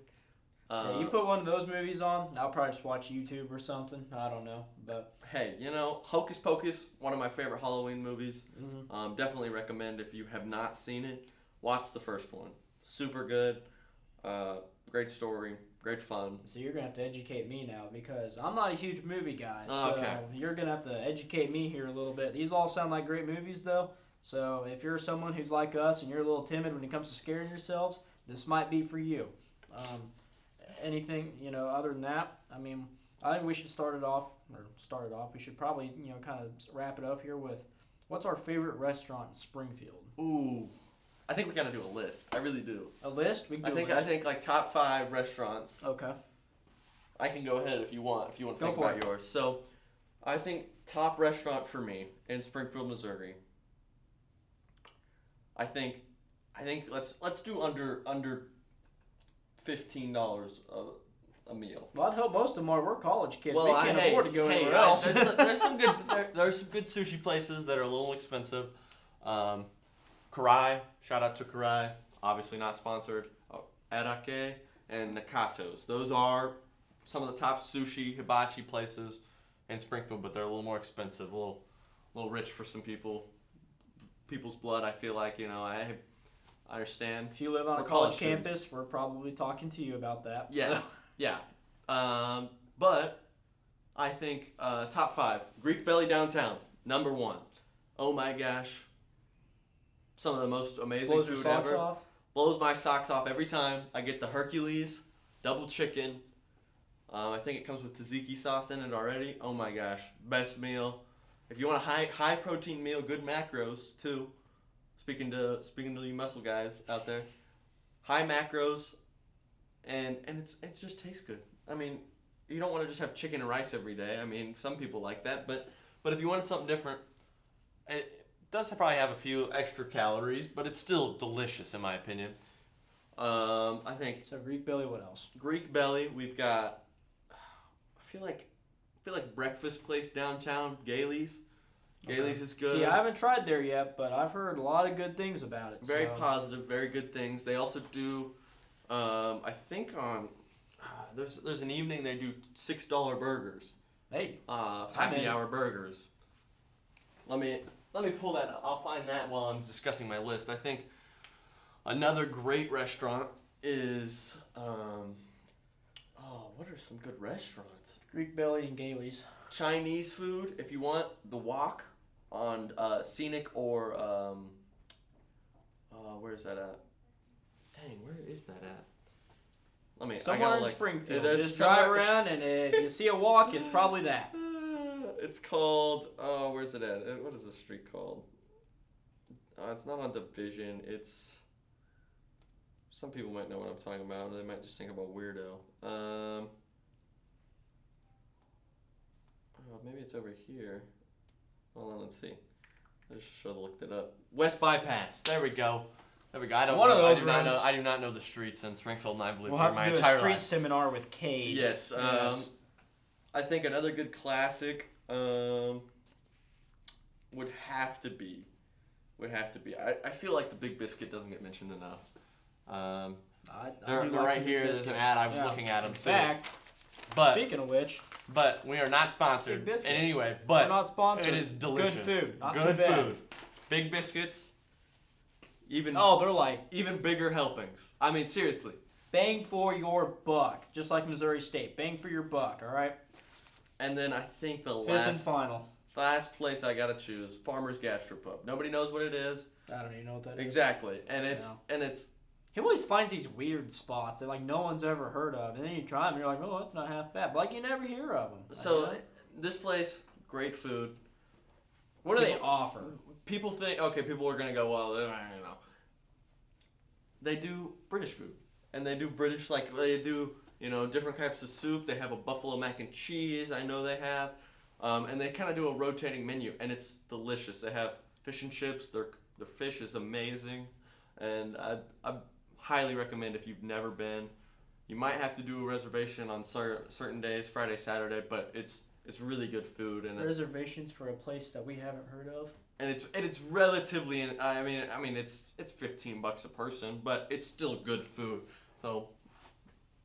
Yeah, you put one of those movies on, I'll probably just watch YouTube or something. I don't know, but hey, Hocus Pocus, one of my favorite Halloween movies. Mm-hmm. Definitely recommend if you have not seen it, watch the first one. Super good, great story, great fun. So you're gonna have to educate me now because I'm not a huge movie guy. So you're gonna have to educate me here a little bit. These all sound like great movies though. So if you're someone who's like us and you're a little timid when it comes to scaring yourselves, this might be for you. Anything, other than that, I think we should start it off. We should probably, kind of wrap it up here with what's our favorite restaurant in Springfield? Ooh, I think we gotta do a list. I really do. A list? We can do a list. I think like top 5 restaurants. Okay. I can go ahead if you want. If you want to think about yours. So, I think top restaurant for me in Springfield, Missouri. I think let's do under $15 a meal. Well, I'd hope most of them are. We're college kids. We can't afford to go anywhere else. There's some good sushi places that are a little expensive. Karai, shout out to Karai. Obviously not sponsored. Arake and Nakato's. Those are some of the top sushi hibachi places in Springfield, but they're a little more expensive, a little rich for some people's blood. I feel like I understand. If you live on a college campus, we're probably talking to you about that. Yeah, so. Yeah. But I think top 5, Greek Belly downtown, number 1. Oh my gosh, some of the most amazing Blows food your socks ever. Off? Blows my socks off every time. I get the Hercules double chicken. I think it comes with tzatziki sauce in it already. Oh my gosh, best meal. If you want a high protein meal, good macros too. Speaking to you muscle guys out there, high macros, and it just tastes good. You don't want to just have chicken and rice every day. Some people like that, but if you wanted something different, it does probably have a few extra calories, but it's still delicious in my opinion. I think. So Greek Belly. What else? Greek Belly. We've got. I feel like breakfast place downtown, Gailey's. Gailey's is good. See, I haven't tried there yet, but I've heard a lot of good things about it. Very positive, very good things. They also do, I think on, there's an evening they do $6 burgers. Hey. Happy hour burgers. Let me pull that up. I'll find that while I'm discussing my list. I think another great restaurant is, what are some good restaurants? Greek Belly and Gailey's. Chinese food, if you want, The Wok on Scenic or where's that at? Dang, where is that at? Somewhere in Springfield. Just drive around and if you see a Wok, it's probably that. It's called. Where's it at? What is the street called? It's not on Division. It's. Some people might know what I'm talking about, or they might just think about weirdo. Maybe it's over here. Hold on, let's see. I just should have looked it up. West Bypass. There we go. I do not know the streets in Springfield, and I've lived here my entire life. We'll have to do a street seminar with Cade. Yes. I think another good classic would have to be. I feel like the Big Biscuit doesn't get mentioned enough. They're right here. There's an ad. I was looking at them. In fact, speaking of which. But we are not sponsored in any way. But we're not sponsored. It is delicious. Good food. Not good too bad. food. Big Biscuits. They're like even bigger helpings. Seriously. Bang for your buck, just like Missouri State. Bang for your buck, all right? And then I think the Fifth and final. last place I gotta choose, Farmer's Gastropub. Nobody knows what it is. I don't even know what that is. Exactly, and it's he always finds these weird spots that like no one's ever heard of, and then you try them, and you're like, oh, that's not half bad. But like you never hear of them. So this place, great food. What do they offer? People think people are gonna go, well, they don't know. They do British food, and they do British they do different types of soup. They have a buffalo mac and cheese. I know they have, and they kind of do a rotating menu, and it's delicious. They have fish and chips. Their fish is amazing, and I highly recommend if you've never been. You might have to do a reservation on certain days, Friday, Saturday, but it's really good food, and reservations for a place that we haven't heard of. And it's relatively, I mean it's $15 a person, but it's still good food. So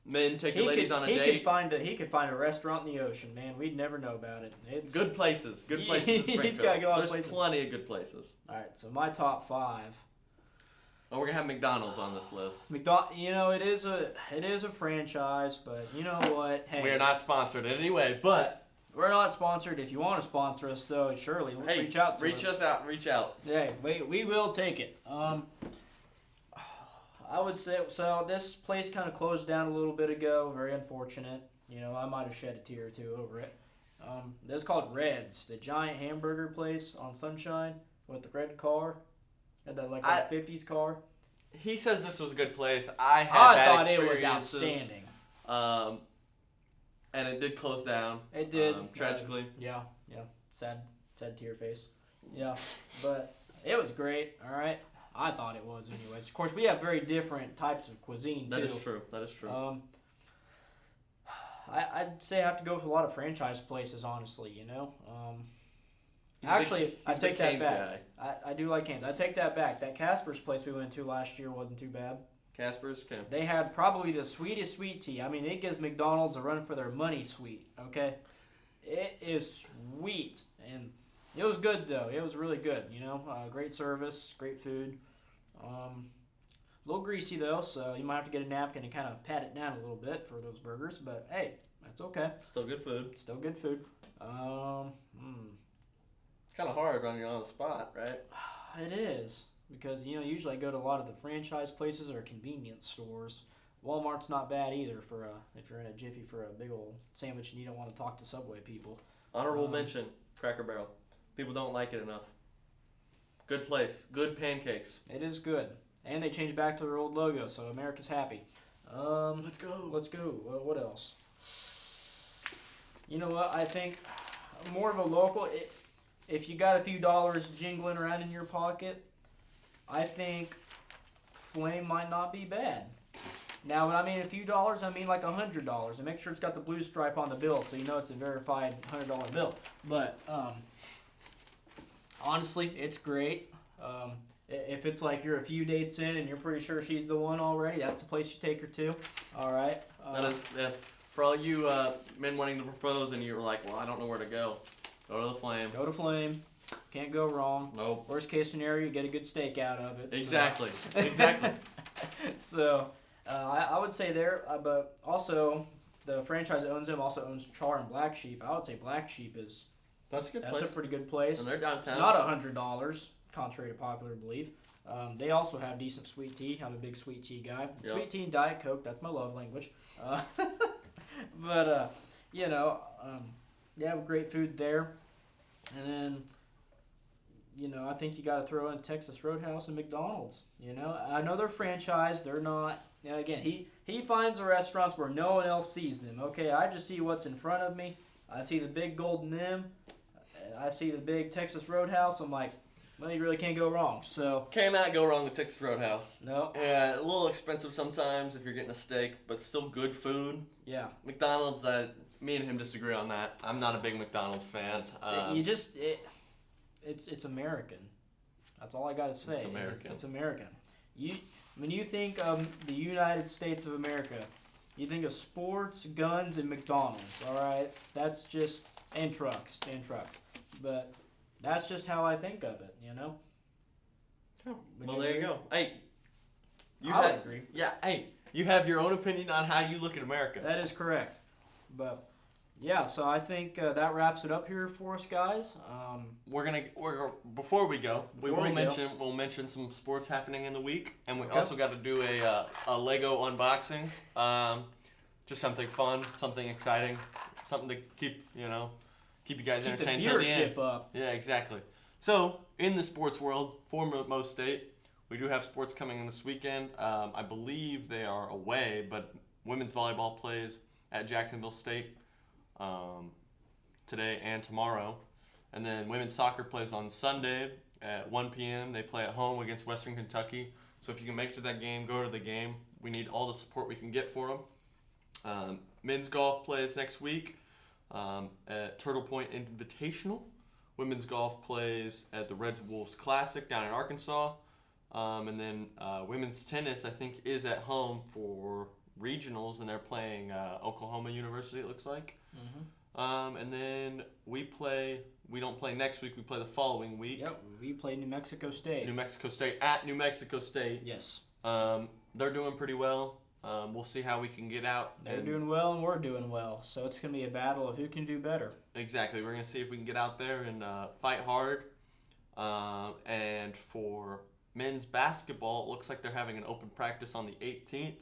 men, take your ladies on a date. He could find a restaurant in the ocean, man. We'd never know about it. It's good places. Good places in Springfield. He's got a lot of There's places. Plenty of good places. All right, so my top 5. Oh, we're gonna have McDonald's on this list. It is a franchise, but you know what? Hey, we're not sponsored in any way, but we're not sponsored. If you want to sponsor us, though, surely reach out to us. Reach out. Yeah, we will take it. I would say so. This place kind of closed down a little bit ago. Very unfortunate. I might have shed a tear or two over it. It's called Red's, the giant hamburger place on Sunshine with the red car. Had that like a 50s car. He says this was a good place. I thought it was outstanding. And it did close down. It did. Tragically. Yeah. Sad tear face. Yeah, but it was great. All right. I thought it was anyways. Of course, we have very different types of cuisine, too. That is true. I'd say I have to go with a lot of franchise places, honestly, Actually, I take that back. I do like Canes. I take that back. That Casper's place we went to last year wasn't too bad. Casper's? Okay. They had probably the sweetest sweet tea. I mean, it gives McDonald's a run for their money sweet, okay? It is sweet. And it was good, though. It was really good, Great service, great food. A little greasy, though, so you might have to get a napkin and kind of pat it down a little bit for those burgers. But, hey, that's okay. Still good food. Still good food. It's kind of hard when you're on the spot, right? It is. Because, usually I go to a lot of the franchise places or convenience stores. Walmart's not bad either if you're in a jiffy for a big old sandwich and you don't want to talk to Subway people. Honorable mention, Cracker Barrel. People don't like it enough. Good place. Good pancakes. It is good. And they changed back to their old logo, so America's happy. Let's go. What else? You know what? I think more of a local. If you got a few dollars jingling around in your pocket, I think Flame might not be bad. Now, when I mean a few dollars, I mean like $100. And make sure it's got the blue stripe on the bill so you know it's a verified $100 bill. But honestly, it's great. If it's like you're a few dates in and you're pretty sure she's the one already, that's the place you take her to. All right. That is, yes. For all you men wanting to propose and you're like, well, I don't know where to go. Go to the Flame. Go to Flame. Can't go wrong. Nope. Worst case scenario, you get a good steak out of it. Exactly. So. Exactly. So, I would say there, but also the franchise that owns them also owns Char and Black Sheep. I would say Black Sheep is that's a good place. That's a pretty good place. And they're downtown. It's not $100, contrary to popular belief. They also have decent sweet tea. I'm a big sweet tea guy. Yep. Sweet tea and Diet Coke, that's my love language. But they have great food there. And then, I think you got to throw in Texas Roadhouse and McDonald's. I know they're franchised. They're not. Again, he finds the restaurants where no one else sees them. Okay, I just see what's in front of me. I see the big Golden M. I see the big Texas Roadhouse. I'm like, well, you really can't go wrong. So cannot go wrong with Texas Roadhouse. No. Yeah, a little expensive sometimes if you're getting a steak, but still good food. Yeah. McDonald's, me and him disagree on that. I'm not a big McDonald's fan. It's American. That's all I gotta say. It's American. It's American. When you think of the United States of America, you think of sports, guns, and McDonald's. All right, that's just and trucks. But that's just how I think of it. Oh, well, there you go. Hey, I would agree. Yeah. Hey, You have your own opinion on how you look at America. That is correct. But yeah, so I think that wraps it up here for us, guys. Before we go, we'll mention some sports happening in the week, and we also got to do a Lego unboxing. Just something fun, something exciting, something to keep you guys entertained till the end. Viewership up. Yeah, exactly. So in the sports world, foremost state, we do have sports coming in this weekend. I believe they are away, but women's volleyball plays at Jacksonville State today and tomorrow. And then women's soccer plays on Sunday at 1 p.m. They play at home against Western Kentucky. So if you can make it to that game, go to the game. We need all the support we can get for them. Men's golf plays next week at Turtle Point Invitational. Women's golf plays at the Reds Wolves Classic down in Arkansas. And then women's tennis, I think, is at home for regionals, and they're playing Oklahoma University, it looks like. Mm-hmm. And then we don't play next week, we play the following week. Yep, we play New Mexico State. New Mexico State at New Mexico State. Yes. They're doing pretty well. We'll see how we can get out. They're doing well, and we're doing well. So it's going to be a battle of who can do better. Exactly. We're going to see if we can get out there and fight hard. And for men's basketball, it looks like they're having an open practice on the 18th.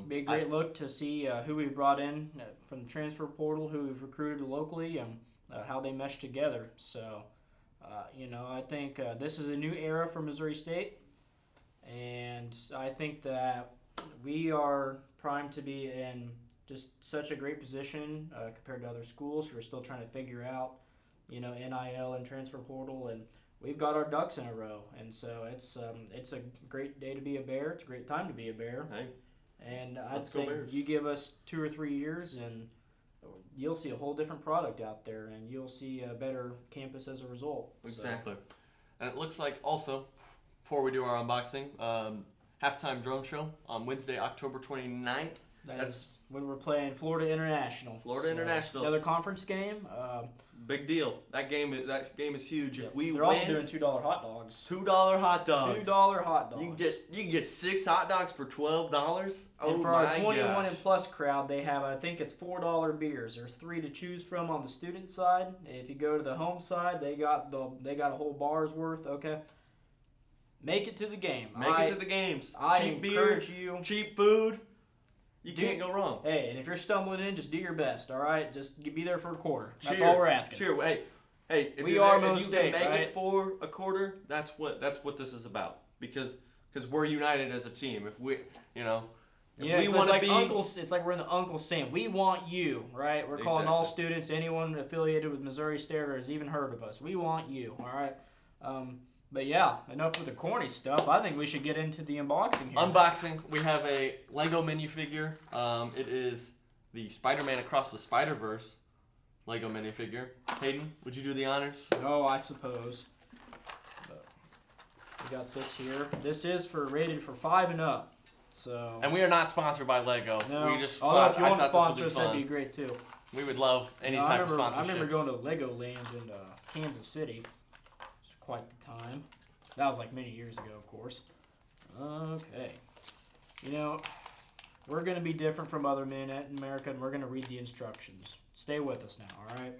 Be a great look to see who we've brought in from the transfer portal, who we've recruited locally, and how they mesh together. So, I think this is a new era for Missouri State, and I think that we are primed to be in just such a great position compared to other schools who are still trying to figure out, NIL and transfer portal, and we've got our ducks in a row. And so it's a great day to be a Bear. It's a great time to be a Bear. Hey, and I'd say you give us 2 or 3 years, and you'll see a whole different product out there, and you'll see a better campus as a result. Exactly. So. And it looks like also, before we do our unboxing, halftime drone show on Wednesday, October 29th. That's when we're playing Florida International. International. Another conference game. Big deal. That game is huge. Yeah, if we they're win, also doing $2 hot dogs. $2 hot dogs. $2 hot dogs. You can get 6 hot dogs for $12. And for our 21 and plus crowd, they have, I think it's $4 beers. There's 3 to choose from on the student side. If you go to the home side, they got a whole bar's worth. Okay. Make it to the game. Make it to the games. Cheap beer, you. Cheap food. You can't go wrong. Hey, and if you're stumbling in, just do your best, all right? Just be there for a quarter. That's all we're asking. Sure. Hey, if we you are can make it for a quarter, that's what this is about. Because we're united as a team. If we, we want to be it's like we're in the Uncle Sam. We want you, right? We're calling all students, anyone affiliated with Missouri State or has even heard of us. We want you, all right? But yeah, enough with the corny stuff. I think we should get into the unboxing here. Unboxing. We have a Lego minifigure. It is the Spider-Man Across the Spider-Verse Lego minifigure. Hayden, would you do the honors? No, I suppose. But we got this here. This is rated for 5 and up. So. And we are not sponsored by Lego. No. We just although if you want to sponsor us, that'd be great too. We would love any type of sponsorship. I remember going to Legoland in Kansas City. Quite the time. That was like many years ago, of course. Okay. We're going to be different from other men in America, and we're going to read the instructions. Stay with us now, all right?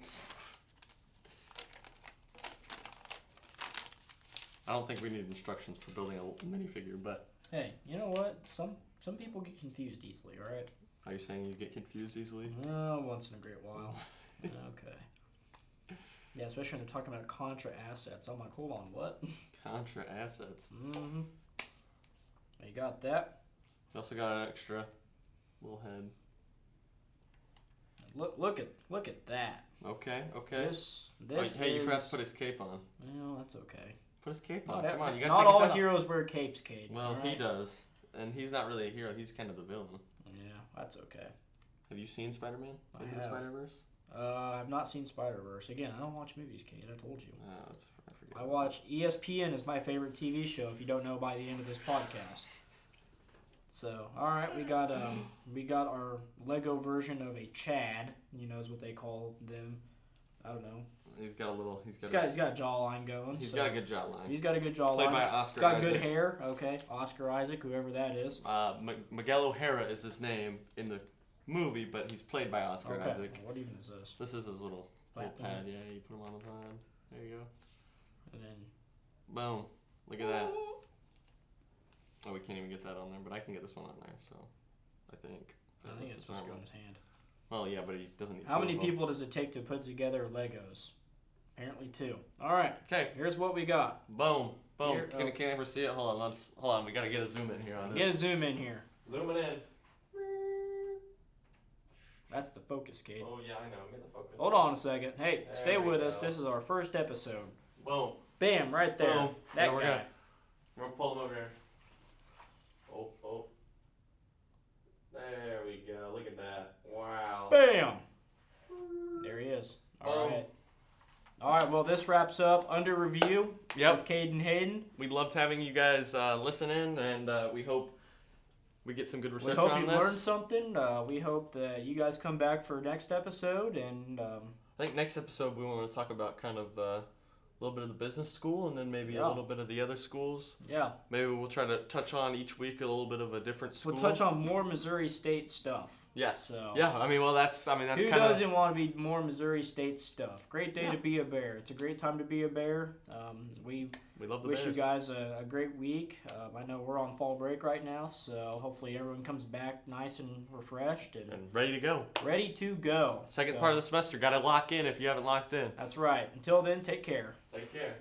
I don't think we need instructions for building a minifigure, but... Hey, you know what? Some people get confused easily, all right? Are you saying you get confused easily? Once in a great while. Okay. Yeah, especially when they're talking about contra assets. I'm like, hold on, what? Contra assets. Mm-hmm. You got that? You also got an extra little head. Look at that. Okay. This hey, you forgot to put his cape on. Well, that's okay. Put his cape on. Come on, you gotta not take all his heroes wear capes, Cade. Well, right? he does. And he's not really a hero. He's kind of the villain. Yeah, that's okay. Have you seen Spider-Man? I have. The Spider-Verse? I've not seen Spider-Verse. Again, I don't watch movies, Cade. I told you. I forget. I watch ESPN is my favorite TV show. If you don't know by the end of this podcast. So, all right, we got our Lego version of a Chad. Is what they call them. I don't know. He's got a little. He's got a jawline going. He's got a good jawline. He's got a good jawline. Played by Oscar Got Isaac. good hair. Okay, Oscar Isaac, whoever that is. Miguel O'Hara is his name in the movie, but he's played by Oscar Isaac. What even is this? This is his little pad. Yeah, you put him on the pad. There you go. And then. Boom. Look at that. Oh, we can't even get that on there, but I can get this one on there. So, I think. I think it's supposed to go in his hand. Well, yeah, but he doesn't need. How many people does it take to put together Legos? Apparently 2. All right. Okay. Here's what we got. Boom. Boom. Can't ever see it. Hold on. We gotta get a zoom in here on it. Get a zoom in here. Zoom it in. That's the focus, Cade. Oh yeah, I know. Get the focus. Hold on a second. Hey, There stay we with us. go. This is our first episode. Boom. Bam, right there. Boom. That Now guy. We're gonna pull him over here. Oh. There we go. Look at that. Wow. Bam. There he is. All Boom. right. All right. Well, this wraps up Under Review Yep. with Cade and Hayden. We loved having you guys listen in, and we hope we get some good We reception hope on you've this. learned something. We hope that you guys come back for next episode. And I think next episode we want to talk about kind of a little bit of the business school, and then maybe a little bit of the other schools. yeah, Maybe we'll try to touch on each week a little bit of a different school. we'll touch on more Missouri State stuff. Yes. So Yeah. That's who kind of. doesn't want to be more Missouri State stuff? Great day to be a Bear. It's a great time to be a Bear. We love the wish Bears. you guys a great week. I know we're on fall break right now, so hopefully everyone comes back nice and refreshed and ready to go. ready to go. Second part of the semester, got to lock in if you haven't locked in. That's right. Until then, take care. Take care.